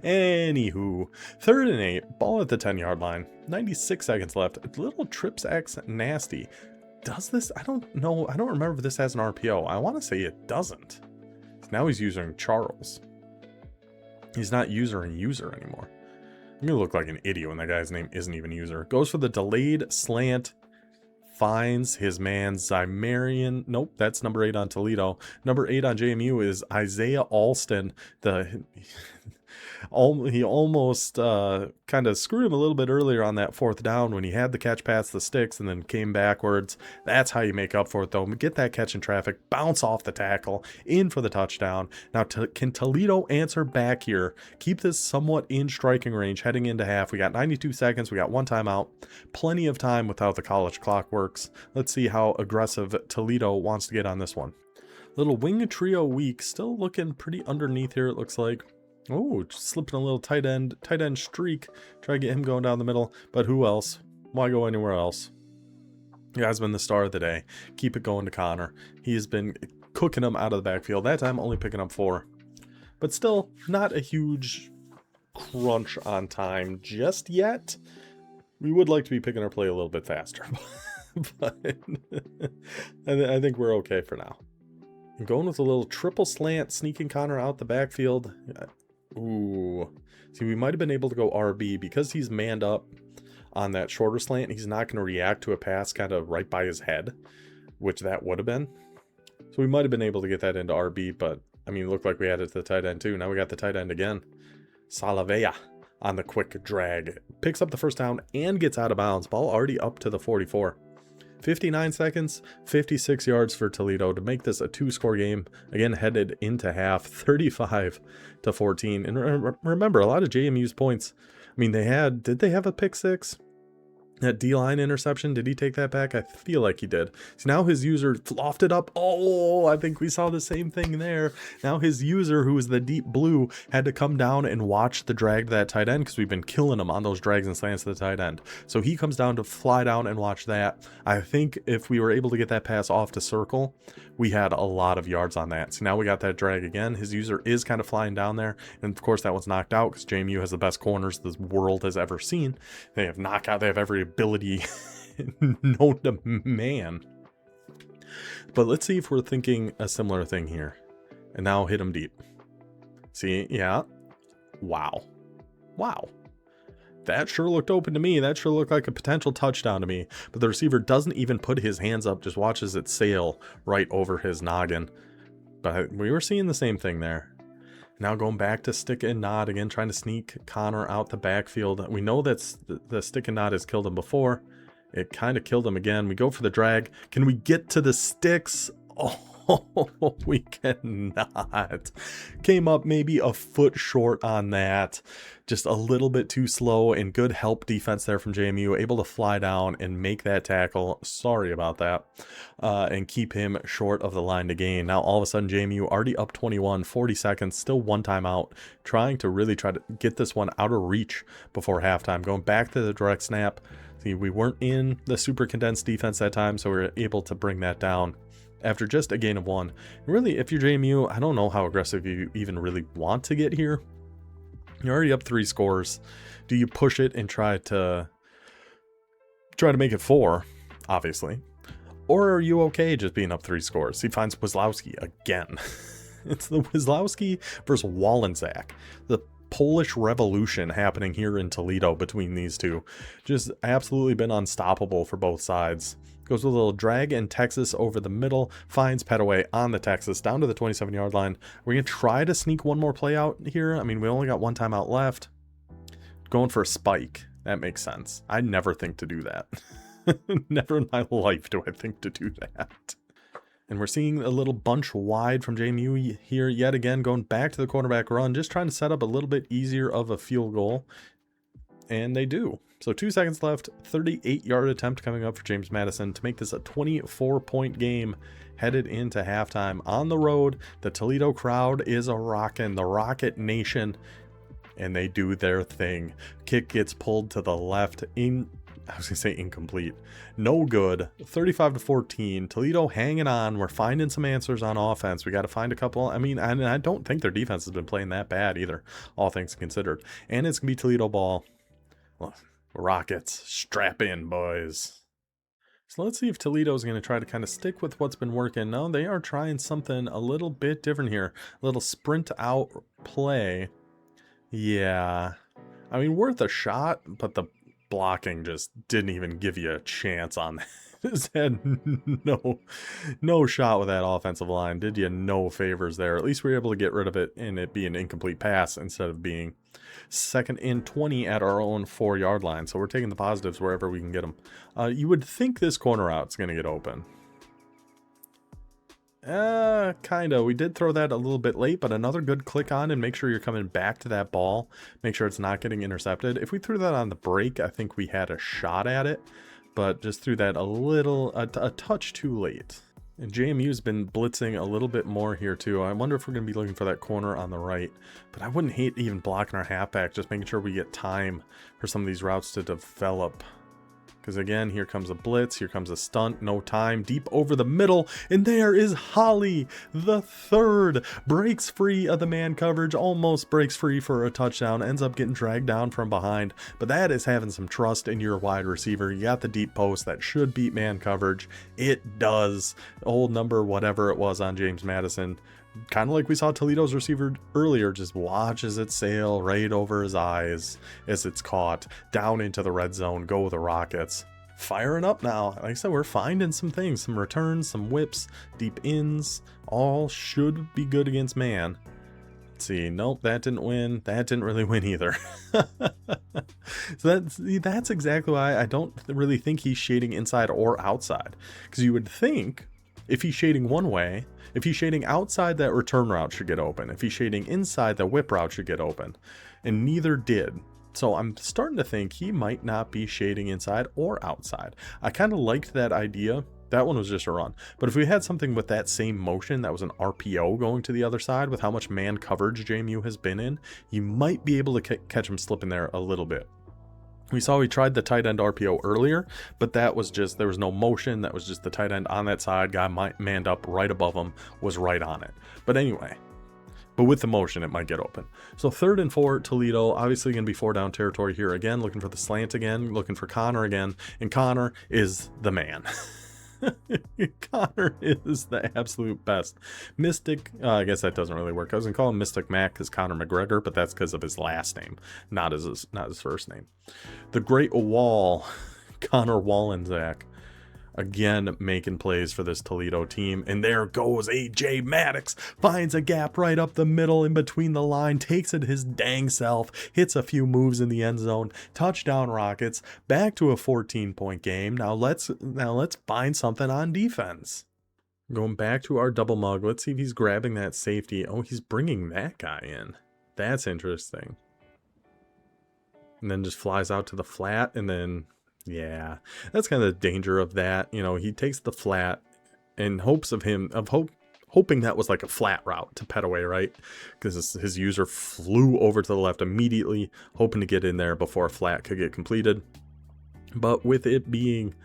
Anywho, 3rd and 8, ball at the 10-yard line. 96 seconds left. Little Trips X Nasty. Does this? I don't know. I don't remember if this has an RPO. I want to say it doesn't. Now he's using Charles. He's not using User anymore. I'm gonna look like an idiot when that guy's name isn't even User. Goes for the delayed slant. Finds his man Zymarian. Nope, that's number 8 on Toledo. Number 8 on JMU is Isaiah Alston. He almost kind of screwed him a little bit earlier on that 4th down when he had the catch past the sticks and then came backwards. That's how you make up for it, though. Get that catch in traffic, bounce off the tackle, in for the touchdown. Now, can Toledo answer back here? Keep this somewhat in striking range heading into half. We got 92 seconds. We got 1 timeout. Plenty of time without the college clock works. Let's see how aggressive Toledo wants to get on this one. Little wing trio weak. Still looking pretty underneath here, it looks like. Oh, slipping a little tight end streak. Try to get him going down the middle. But who else? Why go anywhere else? You guys been the star of the day. Keep it going to Connor. He has been cooking them out of the backfield. That time only picking up 4. But still, not a huge crunch on time just yet. We would like to be picking our play a little bit faster. But I think we're okay for now. I'm going with a little triple slant, sneaking Connor out the backfield. Ooh. See, we might have been able to go RB because he's manned up on that shorter slant. He's not going to react to a pass kind of right by his head, which that would have been. So we might have been able to get that into RB, but I mean, it looked like we had it to the tight end too. Now we got the tight end again. Salavea on the quick drag. Picks up the first down and gets out of bounds. Ball already up to the 44. 59 seconds, 56 yards for Toledo to make this a 2-score game. Again, headed into half, 35-14. And remember, a lot of JMU's points. I mean, did they have a pick 6? That D-line interception, did he take that back? I feel like he did. So now his user lofted up. Oh, I think we saw the same thing there. Now his user, who is the deep blue, had to come down and watch the drag to that tight end because we've been killing him on those drags and slants to the tight end. So he comes down to fly down and watch that. I think if we were able to get that pass off to circle, we had a lot of yards on that. So now we got that drag again. His user is kind of flying down there. And of course that was knocked out because JMU has the best corners the world has ever seen. They have knockout. They have every ability known to man. But let's see if we're thinking a similar thing here. And now hit him deep. See, yeah. Wow. That sure looked open to me. That sure looked like a potential touchdown to me. But the receiver doesn't even put his hands up, just watches it sail right over his noggin. But we were seeing the same thing there. Now going back to stick and nod again, trying to sneak Connor out the backfield. We know that the stick and nod has killed him before. It kind of killed him again. We go for the drag. Can we get to the sticks? Oh, we cannot. Came up maybe a foot short on that. Just a little bit too slow, and good help defense there from JMU. Able to fly down and make that tackle. Sorry about that. And keep him short of the line to gain. Now all of a sudden JMU already up 21, 40 seconds, still one timeout. Trying to get this one out of reach before halftime. Going back to the direct snap. See, we weren't in the super condensed defense that time, so we were able to bring that down after just a gain of 1. Really, if you're JMU, I don't know how aggressive you even really want to get here. You're already up 3 scores. Do you push it and try to make it 4, obviously? Or are you okay just being up 3 scores? He finds Wizlowski again. It's the Wizlowski versus Wallenczak. The Polish revolution happening here in Toledo between these two. Just absolutely been unstoppable for both sides. Goes with a little drag and Texas over the middle. Finds Petaway on the Texas down to the 27-yard line. We're going to try to sneak one more play out here. I mean, we only got 1 timeout left. Going for a spike. That makes sense. I never think to do that. Never in my life do I think to do that. And we're seeing a little bunch wide from JMU here yet again, going back to the quarterback run, just trying to set up a little bit easier of a field goal. And they do. So 2 seconds left, 38-yard attempt coming up for James Madison to make this a 24-point game headed into halftime. On the road, the Toledo crowd is a rockin', the Rocket Nation, and they do their thing. Kick gets pulled to the left, I was going to say incomplete. No good. 35-14. Toledo hanging on. We're finding some answers on offense. We got to find a couple. I mean, I don't think their defense has been playing that bad either, all things considered. And it's going to be Toledo ball. Well, Rockets, strap in, boys. So let's see if Toledo's going to try to kind of stick with what's been working. No, they are trying something a little bit different here. A little sprint out play. Yeah. I mean, worth a shot, but the blocking just didn't even give you a chance on that. Just had no shot with that offensive line. Did you no favors there. At least we were able to get rid of it and it be an incomplete pass instead of being 2nd and 20 at our own 4-yard line. So we're taking the positives wherever we can get them. You would think this corner out's going to get open. Kinda. We did throw that a little bit late, but another good click on and make sure you're coming back to that ball. Make sure it's not getting intercepted. If we threw that on the break, I think we had a shot at it, but just threw that a touch too late. And JMU's been blitzing a little bit more here too. I wonder if we're going to be looking for that corner on the right, but I wouldn't hate even blocking our halfback, just making sure we get time for some of these routes to develop. Because again, here comes a blitz, here comes a stunt, no time, deep over the middle, and there is Holly, the third, breaks free of the man coverage, almost breaks free for a touchdown, ends up getting dragged down from behind, but that is having some trust in your wide receiver. You got the deep post that should beat man coverage. It does. Old number, whatever it was on James Madison, kind of like we saw Toledo's receiver earlier, just watches it sail right over his eyes as it's caught down into the red zone. Go the Rockets. Firing up now. Like I said, we're finding some things, some returns, some whips, deep ins. All should be good against man. Let's see. Nope, that didn't win. That didn't really win either. So that's exactly why I don't really think he's shading inside or outside. Because you would think if he's shading one way, if he's shading outside, that return route should get open. If he's shading inside, the whip route should get open. And neither did. So I'm starting to think he might not be shading inside or outside. I kind of liked that idea. That one was just a run. But if we had something with that same motion, that was an RPO going to the other side with how much man coverage JMU has been in, you might be able to catch him slipping there a little bit. We saw he tried the tight end RPO earlier, but that was just, there was no motion. That was just the tight end on that side. Guy manned up right above him, was right on it. But anyway, but with the motion, it might get open. So 3rd and 4, Toledo, obviously going to be 4 down territory here again, looking for the slant again, looking for Connor again, and Connor is the man. Connor is the absolute best. Mystic, I guess that doesn't really work. I was gonna call him Mystic Mac because Conor McGregor, but that's because of his last name, not his first name. The Great Wall, Connor Wallensack, again making plays for this Toledo team. And there goes AJ Maddox, finds a gap right up the middle in between the line, takes it his dang self, hits a few moves in the end zone. Touchdown Rockets, back to a 14-point game. Now let's find something on defense. Going back to our double mug, let's see if he's grabbing that safety. Oh, he's bringing that guy in. That's interesting. And then just flies out to the flat, and then yeah, that's kind of the danger of that. You know, he takes the flat in hopes of hoping that was like a flat route to Petaway, right? Because his user flew over to the left immediately, hoping to get in there before a flat could get completed. But with it being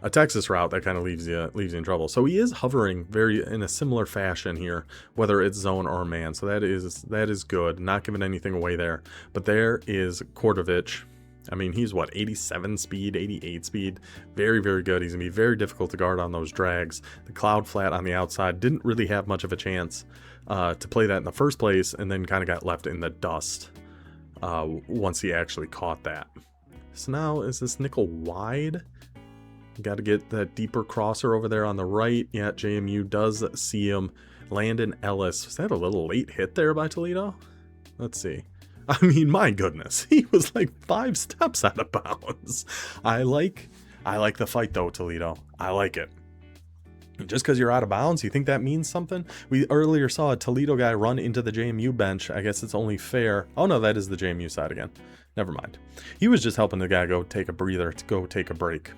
a Texas route, that kind of leaves you in trouble. So he is hovering very in a similar fashion here, whether it's zone or man. So that is good. Not giving anything away there. But there is Kordovich. I mean, he's what, 87 speed, 88 speed. Very, very good. He's going to be very difficult to guard on those drags. The cloud flat on the outside didn't really have much of a chance to play that in the first place, and then kind of got left in the dust once he actually caught that. So now, is this nickel wide? Got to get that deeper crosser over there on the right. Yeah, JMU does see him. Landon Ellis. Was that a little late hit there by Toledo? Let's see. I mean, my goodness, he was like 5 steps out of bounds. I like the fight though, Toledo. I like it. Just because you're out of bounds, you think that means something? We earlier saw a Toledo guy run into the JMU bench. I guess it's only fair. Oh no, that is the JMU side again. Never mind. He was just helping the guy go take a breather, to go take a break.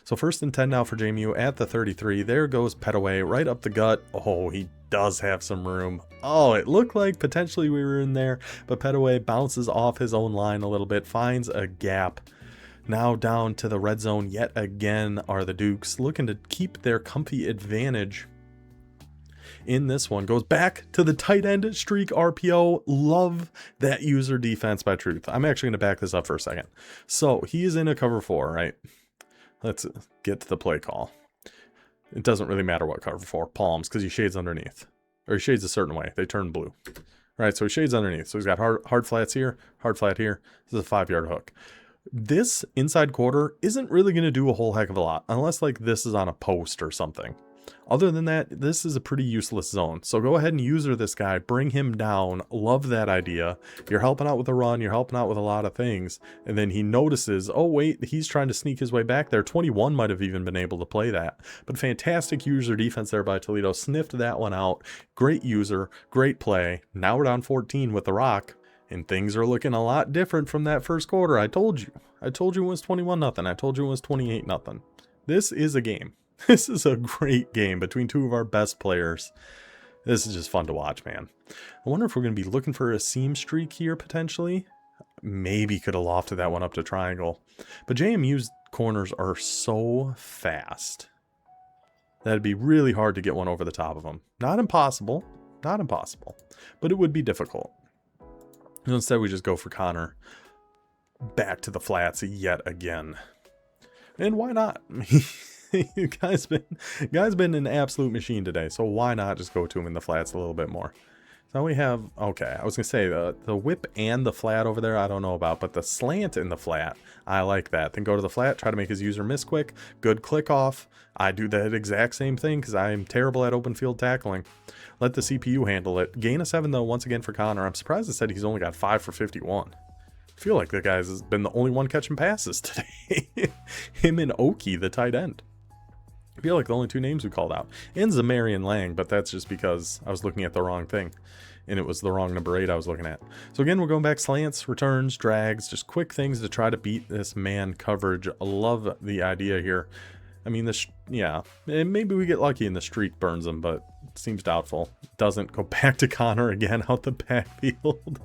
So 1st and 10 now for JMU at the 33. There goes Petaway right up the gut. Oh, he does have some room. Oh, it looked like potentially we were in there, but Petaway bounces off his own line a little bit, finds a gap. Now down to the red zone yet again are the Dukes, looking to keep their comfy advantage in this one. Goes back to the tight end streak RPO. Love that user defense by Truth. I'm actually going to back this up for a second. So he is in a cover 4, right? Let's get to the play call. It doesn't really matter what cover 4. Palms, because he shades underneath. Or he shades a certain way. They turn blue. Right, so he shades underneath. So he's got hard flats here, hard flat here. This is a 5-yard hook. This inside quarter isn't really going to do a whole heck of a lot. Unless like this is on a post or something. Other than that, this is a pretty useless zone. So go ahead and user this guy. Bring him down. Love that idea. You're helping out with a run. You're helping out with a lot of things. And then he notices, oh, wait, he's trying to sneak his way back there. 21 might have even been able to play that. But fantastic user defense there by Toledo. Sniffed that one out. Great user. Great play. Now we're down 14 with the rock. And things are looking a lot different from that first quarter. I told you. I told you it was 21-0. I told you it was 28-0. This is a game. This is a great game between two of our best players. This is just fun to watch, man. I wonder if we're going to be looking for a seam streak here, potentially. Maybe could have lofted that one up to triangle. But JMU's corners are so fast. That'd be really hard to get one over the top of them. Not impossible. Not impossible. But it would be difficult. And instead, we just go for Connor. Back to the flats yet again. And why not? guy's been an absolute machine today. So why not just go to him in the flats a little bit more? So we have, okay, I was going to say the whip and the flat over there, I don't know about, but the slant in the flat, I like that. Then go to the flat, try to make his user miss quick. Good click off. I do that exact same thing because I'm terrible at open field tackling. Let the CPU handle it. Gain of 7 though, once again for Connor. I'm surprised it said he's only got 5 for 51. I feel like the guy's has been the only one catching passes today. Him and Oki, the tight end. I feel like the only 2 names we called out. And Zamarian Lang, but that's just because I was looking at the wrong thing. And it was the wrong number 8 I was looking at. So again, we're going back slants, returns, drags, just quick things to try to beat this man coverage. I love the idea here. I mean, yeah, and maybe we get lucky and the streak burns him, but it seems doubtful. Doesn't go back to Connor again out the backfield.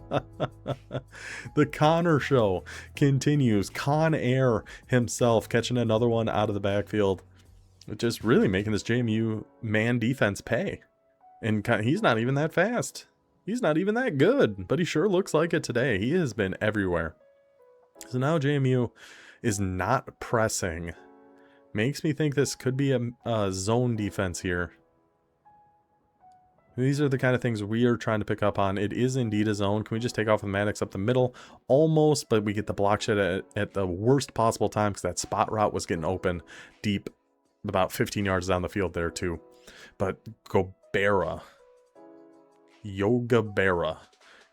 The Connor show continues. Con Air himself catching another one out of the backfield. Just really making this JMU man defense pay. And he's not even that fast. He's not even that good, but he sure looks like it today. He has been everywhere. So now JMU is not pressing. Makes me think this could be a zone defense here. These are the kind of things we are trying to pick up on. It is indeed a zone. Can we just take off with Maddox up the middle? Almost, but we get the block shed at the worst possible time because that spot route was getting open deep about 15 yards down the field there too. But Gobera, Yoga Berra,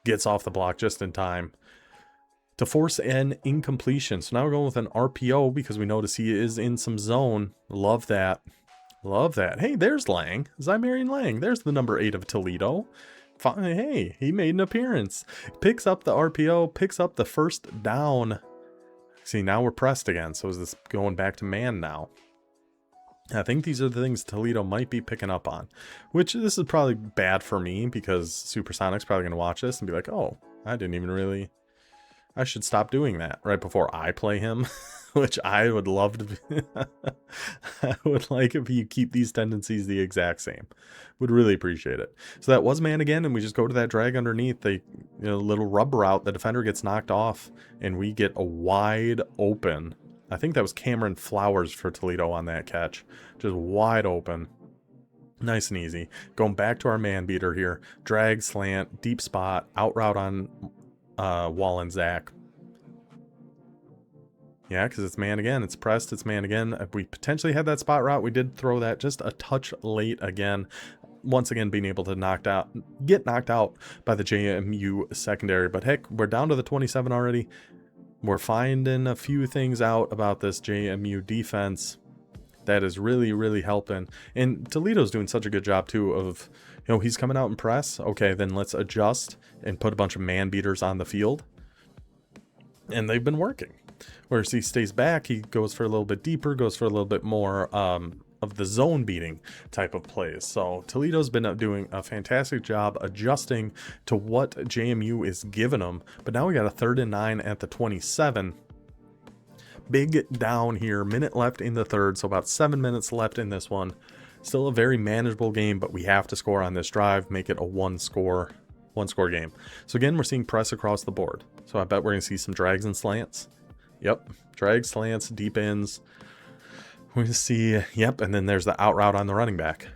gets off the block just in time to force an incompletion. So now we're going with an RPO because we notice he is in some zone. Love that. Love that. Hey, there's Lang. Zamarian Lang. There's the number 8 of Toledo. Hey, he made an appearance. Picks up the RPO, picks up the first down. See, now we're pressed again. So is this going back to man now? I think these are the things Toledo might be picking up on. Which this is probably bad for me because Supersonic's probably going to watch this and be like, oh, I didn't even really... I should stop doing that right before I play him, which I would love to. I would like if you keep these tendencies the exact same. Would really appreciate it. So that was man again, and we just go to that drag underneath. The little rub route, the defender gets knocked off, and we get a wide open. I think that was Cameron Flowers for Toledo on that catch. Just wide open. Nice and easy. Going back to our man beater here. Drag, slant, deep spot, out route on Wall and Zach. Yeah, because it's man again. It's pressed. It's man again. If we potentially had that spot route, we did throw that just a touch late again. Once again, being able to get knocked out by the JMU secondary. But heck, we're down to the 27 already. We're finding a few things out about this JMU defense that is really, really helping. And Toledo's doing such a good job, too, of... he's coming out in press. Okay, then let's adjust and put a bunch of man beaters on the field. And they've been working. Whereas he stays back, he goes for a little bit deeper, goes for a little bit more of the zone beating type of plays. So Toledo's been doing a fantastic job adjusting to what JMU is giving them. But now we got a 3rd and 9 at the 27. Big down here. Minute left in the third, so about 7 minutes left in this one. Still a very manageable game, but we have to score on this drive, make it a one score game. So again, we're seeing press across the board. So I bet we're going to see some drags and slants. Yep, drags, slants, deep ends. We're going to see, yep, and then there's the out route on the running back.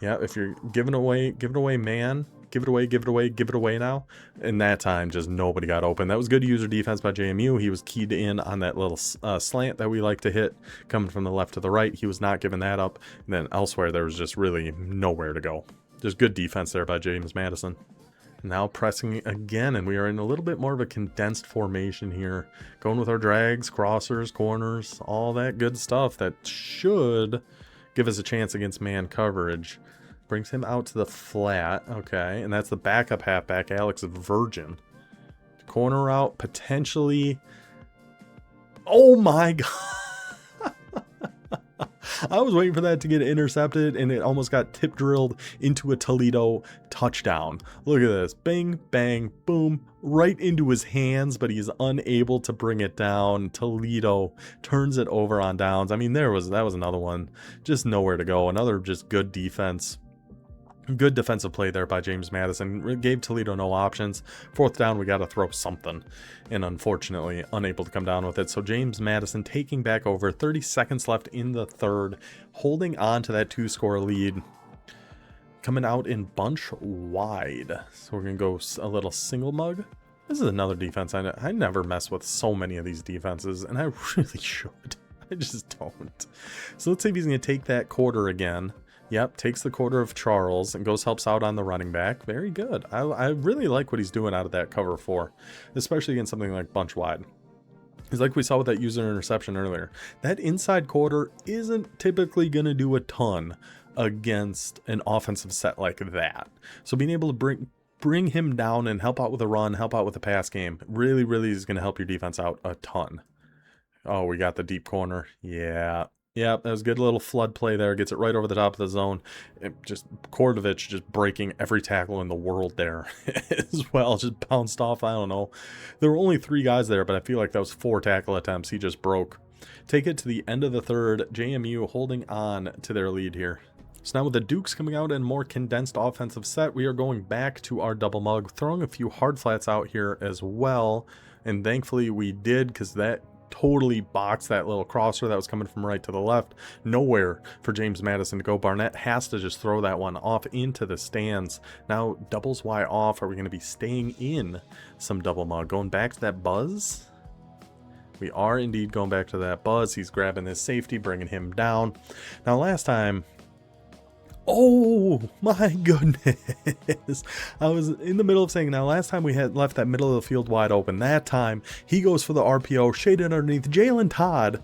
Yeah, if you're giving away man, give it away now. In that time, just nobody got open. That was good user defense by JMU. He was keyed in on that little slant that we like to hit, coming from the left to the right. He was not giving that up. And then elsewhere, there was just really nowhere to go. There's good defense there by James Madison. Now pressing again, and we are in a little bit more of a condensed formation here. Going with our drags, crossers, corners, all that good stuff that should give us a chance against man coverage. Brings him out to the flat. Okay, and that's the backup halfback, Alex Virgin. Corner route, potentially. Oh my God. I was waiting for that to get intercepted, and it almost got tip drilled into a Toledo touchdown. Look at this. Bang, bang, boom, right into his hands, but he's unable to bring it down. Toledo turns it over on downs. I mean, that was another one. Just nowhere to go. Another just good defense. Good defensive play there by James Madison. It gave Toledo no options. Fourth down, we got to throw something. And unfortunately, unable to come down with it. So James Madison taking back over. 30 seconds left in the third. Holding on to that 2-score lead. Coming out in bunch wide. So we're going to go a little single mug. This is another defense. I never mess with so many of these defenses. And I really should. I just don't. So let's see if he's going to take that quarter again. Yep, takes the quarter of Charles and helps out on the running back. Very good. I really like what he's doing out of that cover 4, especially against something like bunch wide. It's like we saw with that user interception earlier. That inside quarter isn't typically going to do a ton against an offensive set like that. So being able to bring him down and help out with a run, help out with the pass game, really, really is going to help your defense out a ton. Oh, we got the deep corner. Yeah. Yeah, that was a good little flood play there. Gets it right over the top of the zone. Kordovich just breaking every tackle in the world there as well. Just bounced off. I don't know. There were only 3 guys there, but I feel like that was 4 tackle attempts. He just broke. Take it to the end of the third. JMU holding on to their lead here. So now with the Dukes coming out in more condensed offensive set, we are going back to our double mug, throwing a few hard flats out here as well. And thankfully we did, because that totally boxed that little crosser that was coming from right to the left. Nowhere for James Madison to go. Barnett has to just throw that one off into the stands. Now doubles Y off. Are we going to be staying in some double mug? Going back to that buzz? We are indeed going back to that buzz. He's grabbing his safety, bringing him down. Now last time, oh my goodness. I was in the middle of saying, now last time we had left that middle of the field wide open. That time he goes for the RPO, shaded underneath. Jalen Todd,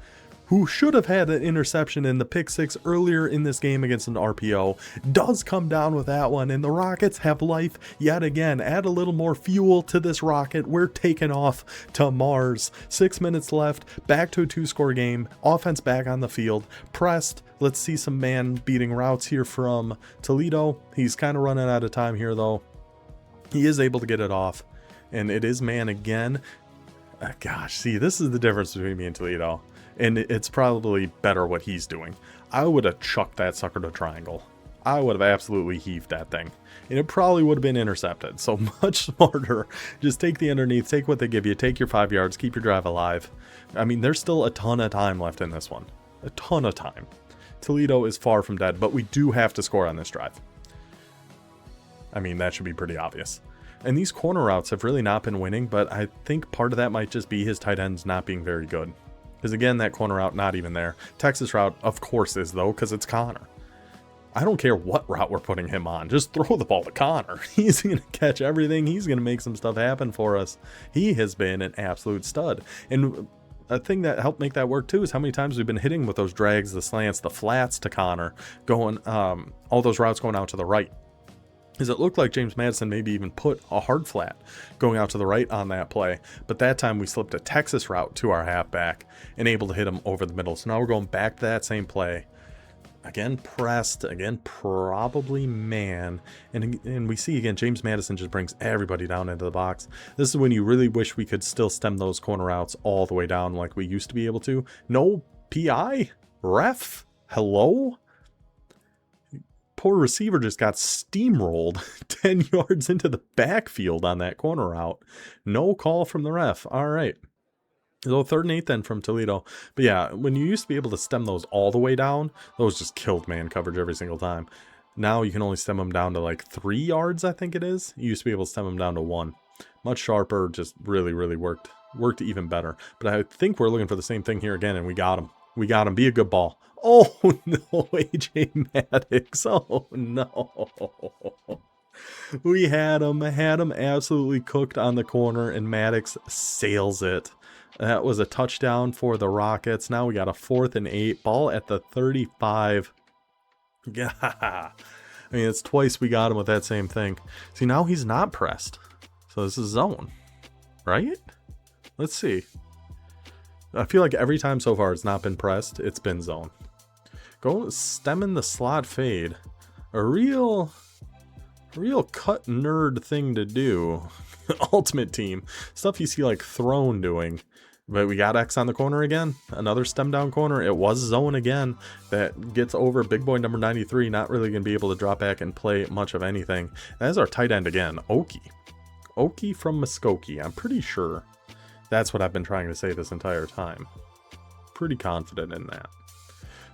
who should have had an interception in the pick 6 earlier in this game against an RPO, does come down with that one, and the Rockets have life yet again. Add a little more fuel to this rocket. We're taking off to Mars. 6 minutes left, back to a 2-score game, offense back on the field, pressed. Let's see some man beating routes here from Toledo. He's kind of running out of time here though. He is able to get it off, and it is man again. Gosh, see, this is the difference between me and Toledo. And it's probably better what he's doing. I would have chucked that sucker to triangle. I would have absolutely heaved that thing. And it probably would have been intercepted. So much smarter. Just take the underneath, take what they give you, take your 5 yards, keep your drive alive. I mean, there's still a ton of time left in this one. A ton of time. Toledo is far from dead, but we do have to score on this drive. I mean, that should be pretty obvious. And these corner routes have really not been winning, but I think part of that might just be his tight ends not being very good. Because again, that corner route, not even there. Texas route, of course, is though, because it's Connor. I don't care what route we're putting him on. Just throw the ball to Connor. He's going to catch everything. He's going to make some stuff happen for us. He has been an absolute stud. And a thing that helped make that work too is how many times we've been hitting with those drags, the slants, the flats to Connor, going all those routes going out to the right. Is it looked like James Madison maybe even put a hard flat going out to the right on that play, but that time we slipped a Texas route to our halfback and able to hit him over the middle. So now we're going back to that same play. Again pressed, again probably man, and we see again James Madison just brings everybody down into the box. This is when you really wish we could still stem those corner routes all the way down like we used to be able to. No PI? Ref? Hello? Poor receiver just got steamrolled 10 yards into the backfield on that corner route. No call from the ref. All right. So 3rd and 8 then from Toledo. But yeah, when you used to be able to stem those all the way down, those just killed man coverage every single time. Now you can only stem them down to like 3 yards, I think it is. You used to be able to stem them down to 1. Much sharper, just really, really worked even better. But I think we're looking for the same thing here again, and we got him. We got him. Be a good ball. Oh, no, AJ Maddox. Oh, no. We had him absolutely cooked on the corner, and Maddox sails it. That was a touchdown for the Rockets. Now we got a 4th and 8. Ball at the 35. Yeah. I mean, it's twice we got him with that same thing. See, now he's not pressed. So this is zone, right? Let's see. I feel like every time so far it's not been pressed, it's been zone. Go stemming the slot fade. A real cut nerd thing to do. Ultimate Team. Stuff you see like Throne doing. But we got X on the corner again. Another stem down corner. It was zone again. That gets over big boy number 93. Not really going to be able to drop back and play much of anything. That is our tight end again. Oki. Oki from Muskogee. I'm pretty sure that's what I've been trying to say this entire time. Pretty confident in that.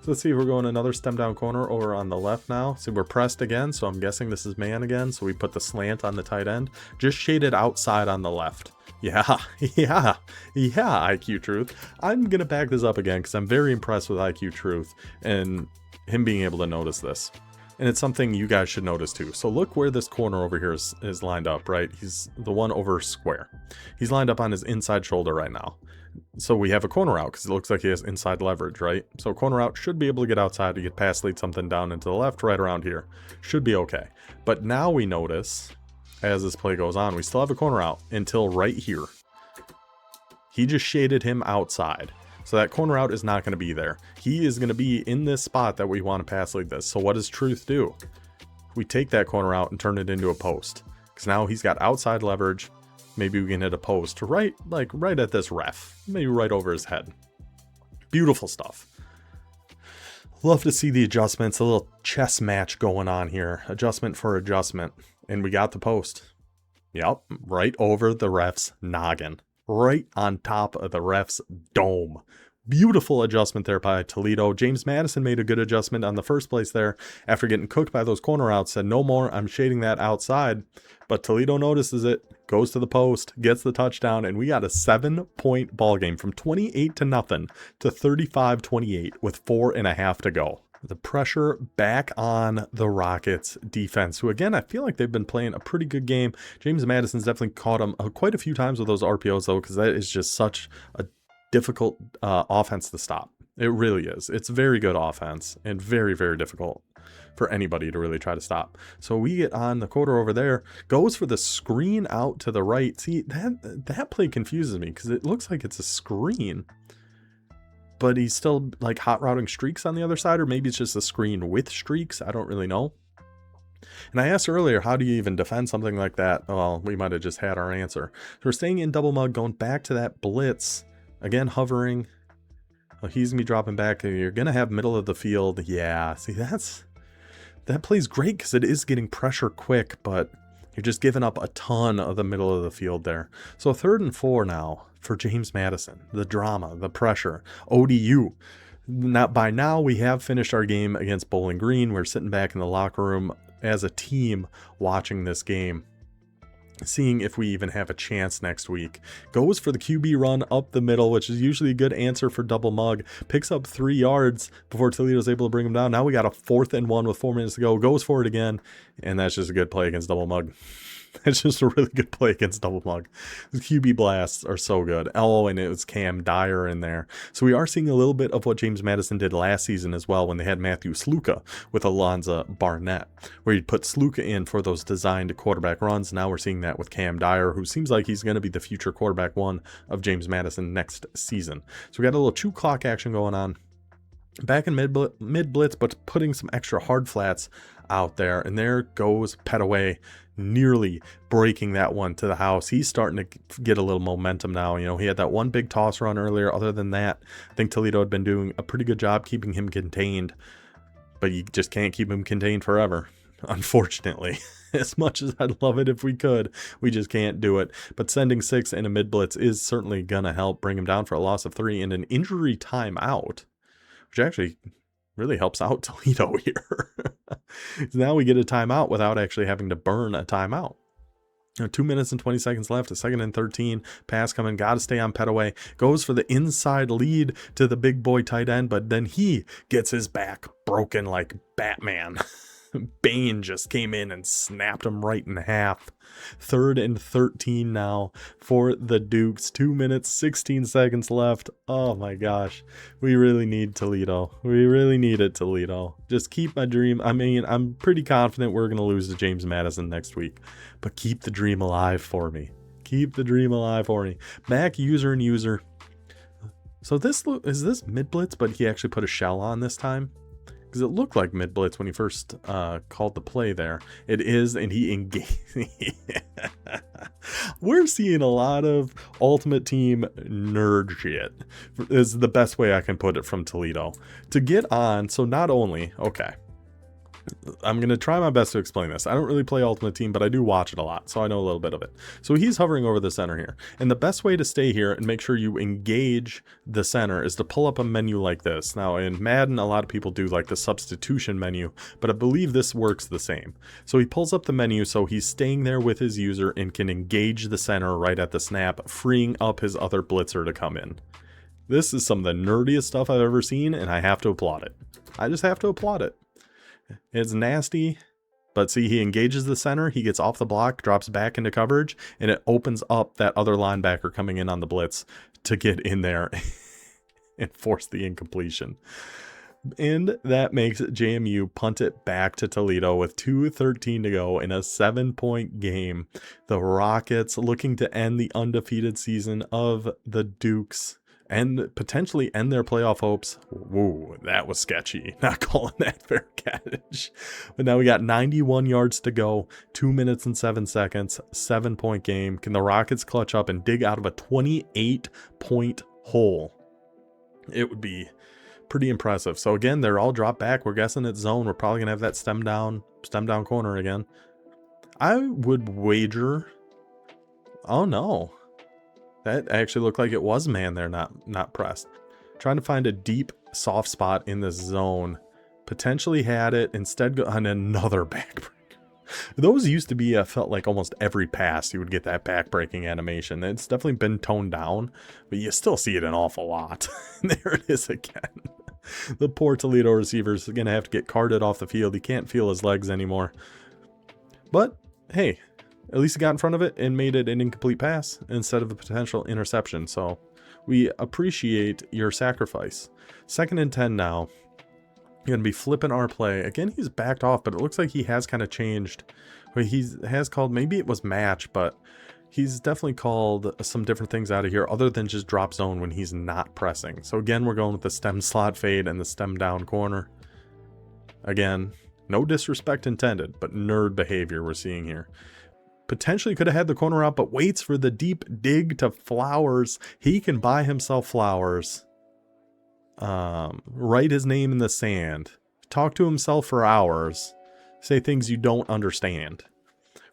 So let's see if we're going another stem down corner over on the left now. See, we're pressed again, so I'm guessing this is man again. So we put the slant on the tight end. Just shaded outside on the left. Yeah, IQ Truth. I'm going to back this up again because I'm very impressed with IQ Truth and him being able to notice this. And it's something you guys should notice too. So look where this corner over here is lined up, right? He's the one over square. He's lined up on his inside shoulder right now. So we have a corner out because it looks like he has inside leverage, right? So corner out should be able to get outside to get pass lead something down into the left right around here. Should be okay. But now we notice as this play goes on, we still have a corner out until right here. He just shaded him outside. So that corner out is not going to be there. He is going to be in this spot that we want to pass lead this. So what does Truth do? We take that corner out and turn it into a post. Because now he's got outside leverage. Maybe we can hit a post right at this ref. Maybe right over his head. Beautiful stuff. Love to see the adjustments. A little chess match going on here. Adjustment for adjustment. And we got the post. Yep, right over the ref's noggin. Right on top of the ref's dome. Beautiful adjustment there by Toledo. James Madison made a good adjustment on the first place there after getting cooked by those corner outs. Said, no more, I'm shading that outside. But Toledo notices it, goes to the post, gets the touchdown, and we got a 7-point ball game from 28-0 to 35-28 with 4.5 to go. The pressure back on the Rockets defense, who again, I feel like they've been playing a pretty good game. James Madison's definitely caught him quite a few times with those RPOs though, because that is just such a difficult offense to stop. It really is. It's very good offense and very, very difficult for anybody to really try to stop. So we get on the quarter over there, goes for the screen out to the right. See, that play confuses me because it looks like it's a screen, but he's still like hot routing streaks on the other side, or maybe it's just a screen with streaks. I don't really know. And I asked earlier, how do you even defend something like that? Well, we might have just had our answer. So we're staying in double mug, going back to that blitz. Again, hovering. Well, he's going to be dropping back. You're going to have middle of the field. Yeah, see, that plays great because it is getting pressure quick, but you're just giving up a ton of the middle of the field there. So 3rd and 4 now for James Madison. The drama, the pressure, ODU. By now, we have finished our game against Bowling Green. We're sitting back in the locker room as a team watching this game, seeing if we even have a chance next week. Goes for the QB run up the middle, which is usually a good answer for double mug. Picks up 3 yards before Toledo's able to bring him down. Now we got a 4th and 1 with 4 minutes to go. Goes for it again, and that's just a good play against double mug. It's just a really good play against double mug. The QB blasts are so good. Oh, and it was Cam Dyer in there. So we are seeing a little bit of what James Madison did last season as well when they had Matthew Sluka with Alonza Barnett, where you'd put Sluka in for those designed quarterback runs. Now we're seeing that with Cam Dyer, who seems like he's going to be the future quarterback 1 of James Madison next season. So we got a little 2 clock action going on. Back in mid blitz, but putting some extra hard flats out there. And there goes Petaway, nearly breaking that one to the house. He's starting to get a little momentum now. You know, he had that one big toss run earlier. Other than that, I think Toledo had been doing a pretty good job keeping him contained. But you just can't keep him contained forever, unfortunately. As much as I'd love it if we could, we just can't do it. But sending 6 in a mid blitz is certainly going to help bring him down for a loss of 3 and an injury timeout, which actually really helps out Toledo here. So now we get a timeout without actually having to burn a timeout. 2 minutes and 20 seconds left. A 2nd and 13. Pass coming. Got to stay on Petaway. Goes for the inside lead to the big boy tight end, but then he gets his back broken like Batman. Bane just came in and snapped him right in half. 3rd and 13 now for the Dukes. 2 minutes, 16 seconds left. Oh my gosh. We really need Toledo. We really need it, Toledo. Just keep my dream. I mean, I'm pretty confident we're going to lose to James Madison next week, but keep the dream alive for me. Keep the dream alive for me. Back user and user. So is this mid blitz, but he actually put a shell on this time? because it looked like mid blitz when he first called the play there. It is, and he engaged. We're seeing a lot of Ultimate Team nerd shit, is the best way I can put it from Toledo. To get on, so not only, okay, I'm going to try my best to explain this. I don't really play Ultimate Team, but I do watch it a lot, so I know a little bit of it. So he's hovering over the center here. And the best way to stay here and make sure you engage the center is to pull up a menu like this. Now, in Madden, a lot of people do like the substitution menu, but I believe this works the same. So he pulls up the menu so he's staying there with his user and can engage the center right at the snap, freeing up his other blitzer to come in. This is some of the nerdiest stuff I've ever seen, and I have to applaud it. I just have to applaud it. It's nasty, but see, he engages the center, he gets off the block, drops back into coverage, and it opens up that other linebacker coming in on the blitz to get in there and force the incompletion. And that makes JMU punt it back to Toledo with 2:13 to go in a 7-point game. The Rockets looking to end the undefeated season of the Dukes and potentially end their playoff hopes. Whoa, that was sketchy. Not calling that fair catch. But now we got 91 yards to go, 2 minutes and 7 seconds, 7-point game. Can the Rockets clutch up and dig out of a 28-point hole? It would be pretty impressive. So again, they're all dropped back. We're guessing it's zone. We're probably gonna have that stem down corner again. I would wager. Oh no. That actually looked like it was man there, not pressed. Trying to find a deep, soft spot in this zone. Potentially had it, instead go on another backbreaker. Those used to be, felt like almost every pass you would get that backbreaking animation. It's definitely been toned down, but you still see it an awful lot. There it is again. The poor Toledo receiver's going to have to get carted off the field. He can't feel his legs anymore. But, hey, at least he got in front of it and made it an incomplete pass instead of a potential interception. So we appreciate your sacrifice. 2nd and 10 now. Going to be flipping our play. Again, he's backed off, but it looks like he has kind of changed. He has called, maybe it was match, but he's definitely called some different things out of here other than just drop zone when he's not pressing. So again, we're going with the stem slot fade and the stem down corner. Again, no disrespect intended, but nerd behavior we're seeing here. Potentially could have had the corner out, but waits for the deep dig to Flowers. He can buy himself flowers. Write his name in the sand. Talk to himself for hours. Say things you don't understand.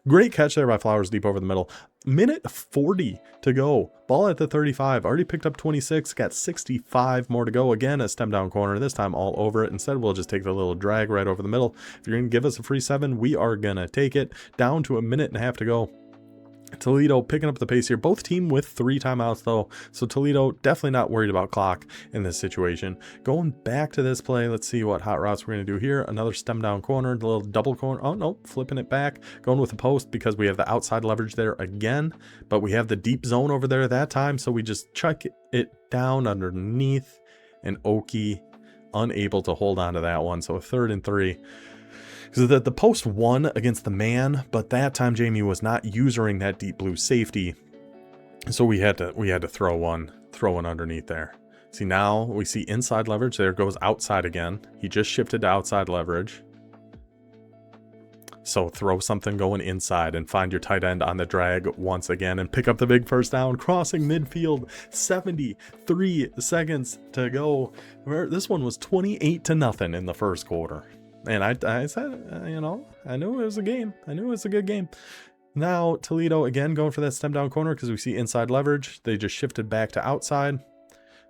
Great catch there by Flowers deep over the middle. Minute 40 to go. Ball at the 35. Already picked up 26. Got 65 more to go. Again, a stem down corner. This time all over it. Instead, we'll just take the little drag right over the middle. If you're going to give us a free 7, we are going to take it. Down to a minute and a half to go. Toledo picking up the pace here. Both team with 3 timeouts though. So Toledo definitely not worried about clock in this situation. Going back to this play. Let's see what hot routes we're going to do here. Another stem down corner, the little double corner. Oh no, flipping it back. Going with the post because we have the outside leverage there again. But we have the deep zone over there that time. So we just chuck it down underneath. And Oki unable to hold on to that one. So 3rd and 3. So the post won against the man, but that time Jamie was not using that deep blue safety, so we had to throw one underneath there. See, now we see inside leverage. There goes outside again. He just shifted to outside leverage. So throw something going inside and find your tight end on the drag once again and pick up the big first down, crossing midfield. 73 seconds to go. This one was 28-0 in the first quarter. And I said, you know, I knew it was a game. I knew it was a good game. Now, Toledo, again, going for that stem down corner because we see inside leverage. They just shifted back to outside.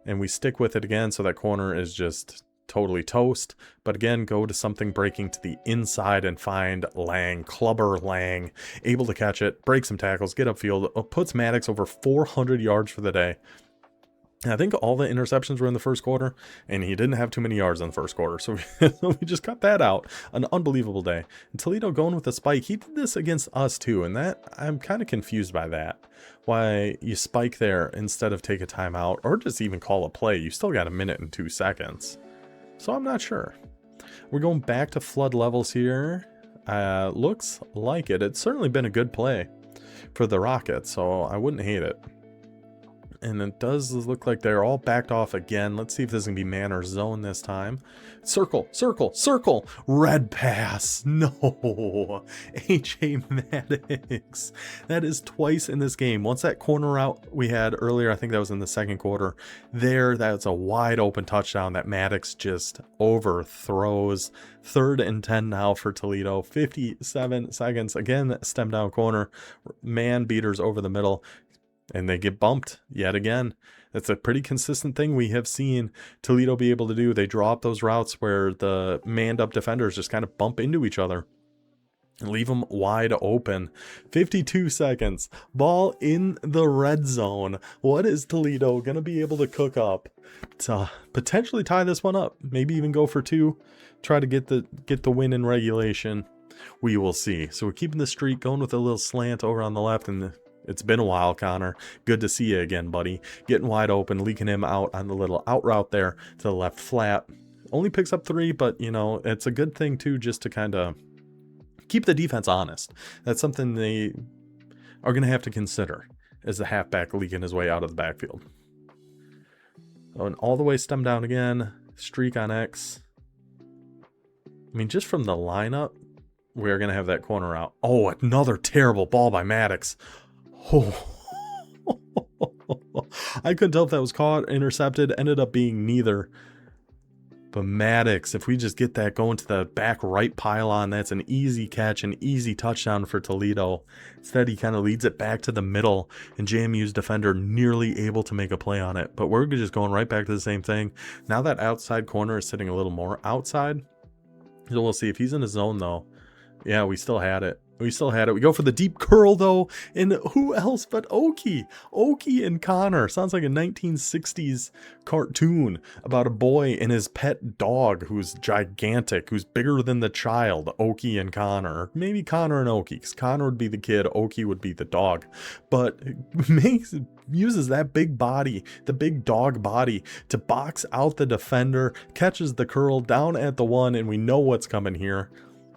And we stick with it again, so that corner is just totally toast. But again, go to something breaking to the inside and find Lang. Clubber Lang. Able to catch it, break some tackles, get upfield. Puts Maddox over 400 yards for the day. I think all the interceptions were in the first quarter, and he didn't have too many yards in the first quarter, so we just cut that out. An unbelievable day. And Toledo going with the spike. He did this against us too, and that I'm kind of confused by that. Why you spike there instead of take a timeout, or just even call a play. You still got 1 minute and 2 seconds. So I'm not sure. We're going back to flood levels here. Looks like it. It's certainly been a good play for the Rockets, so I wouldn't hate it. And it does look like they're all backed off again. Let's see if this is going to be man or zone this time. Circle, circle, circle. Red pass. No. A.J. Maddox. That is twice in this game. Once that corner out we had earlier, I think that was in the second quarter. That's a wide open touchdown that Maddox just overthrows. 3rd and 10 now for Toledo. 57 seconds. Again, stem down corner. Man beaters over the middle. And they get bumped yet again. That's a pretty consistent thing we have seen Toledo be able to do. They draw up those routes where the manned up defenders just kind of bump into each other and leave them wide open. 52 seconds. Ball in the red zone. What is Toledo going to be able to cook up to potentially tie this one up? Maybe even go for 2. Try to get the win in regulation. We will see. So we're keeping the streak going with a little slant over on the left, and it's been a while, Connor. Good to see you again, buddy. Getting wide open, leaking him out on the little out route there to the left flat. Only picks up 3, but, you know, it's a good thing, too, just to kind of keep the defense honest. That's something they are going to have to consider as the halfback leaking his way out of the backfield. Oh, and all the way stem down again. Streak on X. I mean, just from the lineup, we are going to have that corner out. Oh, another terrible ball by Maddox. Oh. I couldn't tell if that was caught, intercepted, ended up being neither. But Maddox, if we just get that going to the back right pylon, that's an easy catch, an easy touchdown for Toledo. Instead, he kind of leads it back to the middle, and JMU's defender nearly able to make a play on it. But we're just going right back to the same thing. Now that outside corner is sitting a little more outside. So we'll see if he's in his zone, though. Yeah, we still had it. We still had it. We go for the deep curl, though. And who else but Oki? Oki and Connor. Sounds like a 1960s cartoon about a boy and his pet dog who's gigantic, who's bigger than the child. Oki and Connor. Maybe Connor and Oki, because Connor would be the kid, Oki would be the dog. But uses that big body, the big dog body, to box out the defender, catches the curl down at the 1, and we know what's coming here.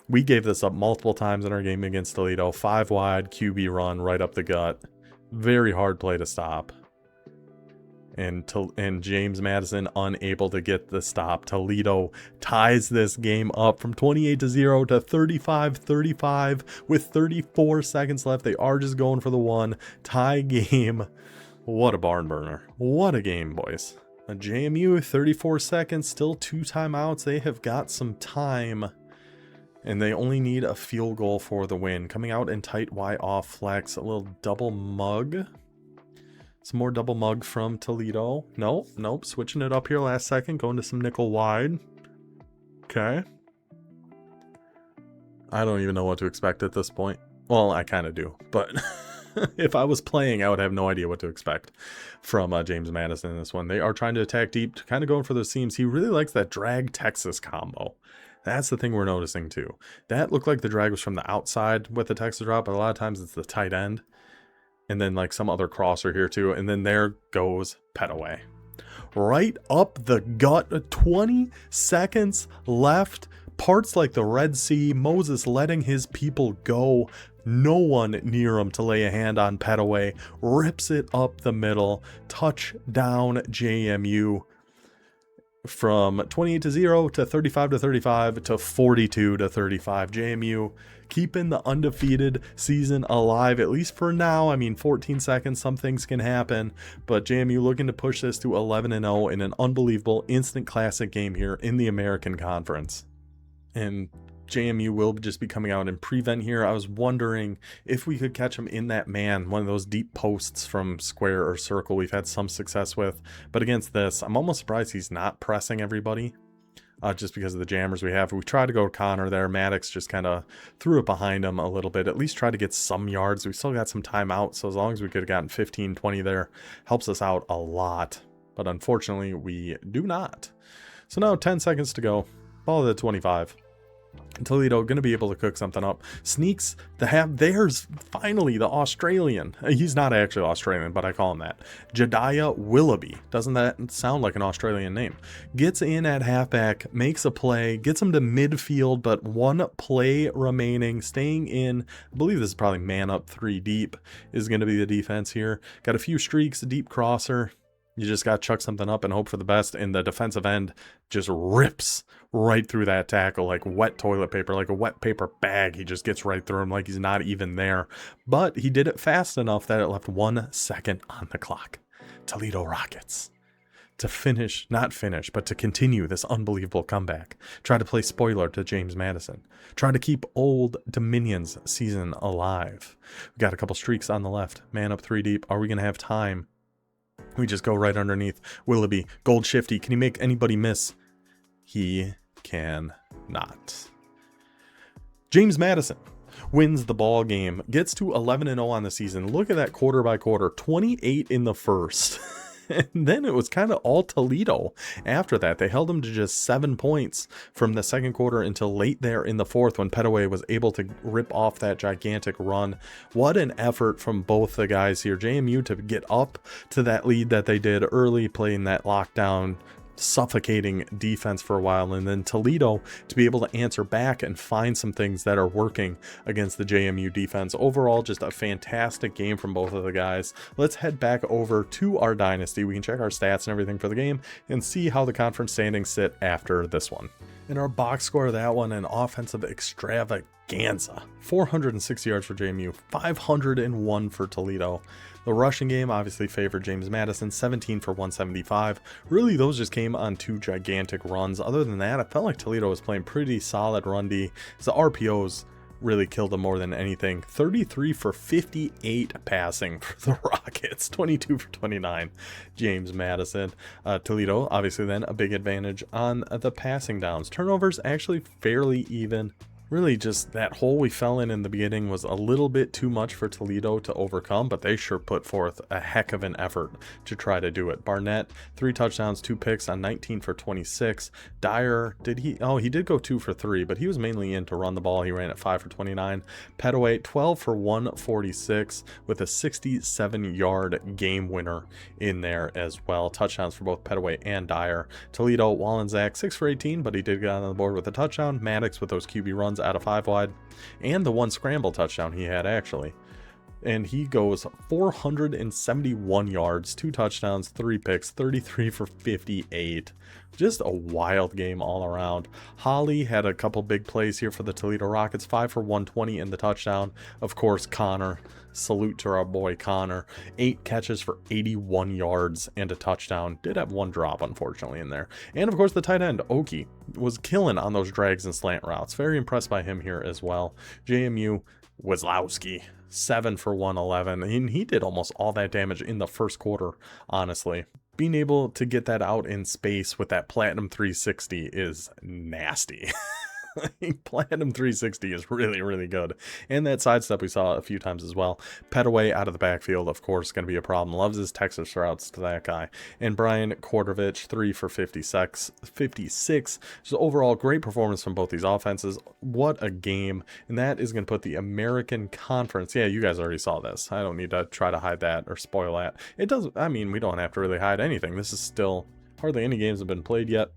We gave this up multiple times in our game against Toledo. 5 wide, QB run, right up the gut. Very hard play to stop. And James Madison unable to get the stop. Toledo ties this game up from 28-0 to 35-35 with 34 seconds left. They are just going for the 1. Tie game. What a barn burner. What a game, boys. A JMU, 34 seconds, still 2 timeouts. They have got some time. And they only need a field goal for the win. Coming out in tight Y off flex. A little double mug. Some more double mug from Toledo. Nope. Switching it up here last second. Going to some nickel wide. Okay. I don't even know what to expect at this point. Well, I kind of do. But if I was playing, I would have no idea what to expect from James Madison in this one. They are trying to attack deep. Kind of going for those seams. He really likes that drag Texas combo. That's the thing we're noticing too. That looked like the drag was from the outside with the Texas drop, but a lot of times it's the tight end. And then like some other crosser here too. And then there goes Petaway. Right up the gut. 20 seconds left. Parts like the Red Sea. Moses letting his people go. No one near him to lay a hand on Petaway. Rips it up the middle. Touchdown JMU. From 28-0 to 35-35 to 42-35. JMU keeping the undefeated season alive, at least for now. I mean, 14 seconds, some things can happen, but JMU looking to push this to 11-0 in an unbelievable instant classic game here in the American Conference. And JMU will just be coming out in prevent here. I was wondering if we could catch him in that man, one of those deep posts from square or circle we've had some success with. But against this, I'm almost surprised he's not pressing everybody just because of the jammers we have. We tried to go to Connor there. Maddox just kind of threw it behind him a little bit, at least try to get some yards. We still got some time out, so as long as we could have gotten 15, 20 there, helps us out a lot. But unfortunately, we do not. So now 10 seconds to go. Ball at the 25. Toledo going to be able to cook something up. Sneaks there's finally the Australian. He's not actually Australian, but I call him that. Jediah Willoughby. Doesn't that sound like an Australian name? Gets in at halfback, makes a play, gets him to midfield, but one play remaining, staying in. I believe this is probably man up 3 deep is going to be the defense here. Got a few streaks, a deep crosser. You just got to chuck something up and hope for the best. And the defensive end just rips right through that tackle like wet toilet paper, like a wet paper bag. He just gets right through him like he's not even there. But he did it fast enough that it left 1 second on the clock. Toledo Rockets to but to continue this unbelievable comeback. Try to play spoiler to James Madison. Try to keep Old Dominion's season alive. We got a couple streaks on the left. Man up 3 deep. Are we going to have time? We just go right underneath. Willoughby, gold shifty. Can he make anybody miss? He cannot. James Madison wins the ball game, gets to 11-0 on the season. Look at that quarter by quarter, 28 in the first. And then it was kind of all Toledo after that. They held them to just 7 points from the second quarter until late there in the fourth when Petaway was able to rip off that gigantic run. What an effort from both the guys here. JMU to get up to that lead that they did early, playing that lockdown, suffocating defense for a while, and then Toledo to be able to answer back and find some things that are working against the JMU defense. Overall, just a fantastic game from both of the guys. Let's head back over to our Dynasty. We can check our stats and everything for the game and see how the conference standings sit after this one. In our box score of that one, an offensive extravaganza. 406 yards for JMU, 501 for Toledo. The rushing game obviously favored James Madison, 17 for 175. Really, those just came on 2 gigantic runs. Other than that, I felt like Toledo was playing pretty solid run D. The RPOs really killed them more than anything. 33 for 58 passing for the Rockets, 22 for 29 James Madison. Toledo obviously then a big advantage on the passing downs. Turnovers actually fairly even. Really just that hole we fell in the beginning was a little bit too much for Toledo to overcome, but they sure put forth a heck of an effort to try to do it. Barnett, 3 touchdowns, 2 picks on 19 for 26. Dyer, he did go 2 for 3, but he was mainly in to run the ball. He ran at 5 for 29. Petaway, 12 for 146 with a 67-yard game winner in there as well. Touchdowns for both Petaway and Dyer. Toledo, Wallensack, 6 for 18, but he did get on the board with a touchdown. Maddox with those QB runs out of 5 wide, and the 1 scramble touchdown he had actually. And he goes 471 yards, 2 touchdowns, 3 picks, 33 for 58. Just a wild game all around. Holly had a couple big plays here for the Toledo Rockets, 5 for 120 in the touchdown. Of course, Connor. Salute to our boy Connor. 8 catches for 81 yards and a touchdown. Did have 1 drop, unfortunately, in there. And of course, the tight end, Oki, was killing on those drags and slant routes. Very impressed by him here as well. JMU, Wazlowski, 7 for 111. And he did almost all that damage in the first quarter, honestly. Being able to get that out in space with that Platinum 360 is nasty. Platinum 360 is really, really good. And that sidestep we saw a few times as well. Petaway out of the backfield, of course, going to be a problem. Loves his Texas routes to that guy. And Brian Kordovich, 3 for 56. So overall, great performance from both these offenses. What a game. And that is going to put the American Conference. Yeah, you guys already saw this. I don't need to try to hide that or spoil that. It does. I mean, we don't have to really hide anything. This is still hardly any games have been played yet.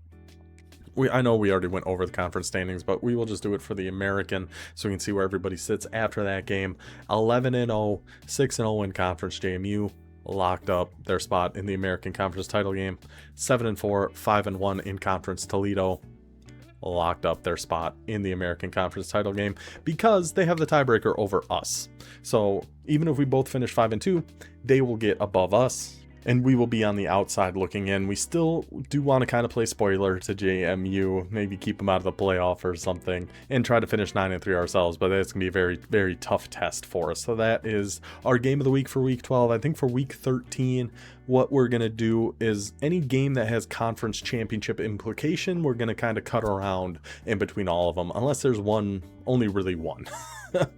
I know we already went over the conference standings, but we will just do it for the American so we can see where everybody sits after that game. 11-0, 6-0 in conference. JMU locked up their spot in the American Conference title game. 7-4, 5-1 in conference. Toledo locked up their spot in the American Conference title game because they have the tiebreaker over us. So even if we both finish 5-2, they will get above us, and we will be on the outside looking in. We still do want to kind of play spoiler to JMU, maybe keep them out of the playoff or something, and try to finish 9-3 ourselves, but that's going to be a very, very tough test for us. So that is our game of the week for week 12. I think for week 13, what we're going to do is any game that has conference championship implication, we're going to kind of cut around in between all of them, unless there's one, only really one.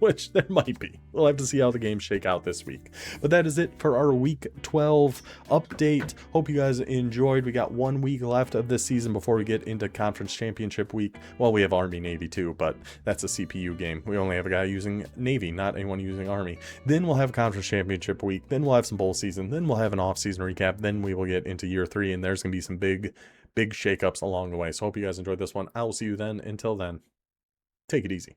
Which there might be. We'll have to see how the games shake out this week. But that is it for our week 12 update. Hope you guys enjoyed. We got 1 week left of this season before we get into conference championship week. Well, we have Army Navy too, but that's a CPU game. We only have a guy using Navy, not anyone using Army. Then we'll have conference championship week. Then we'll have some bowl season. Then we'll have an off-season recap. Then we will get into year 3, and there's going to be some big shakeups along the way. So hope you guys enjoyed this one. I will see you then. Until then, take it easy.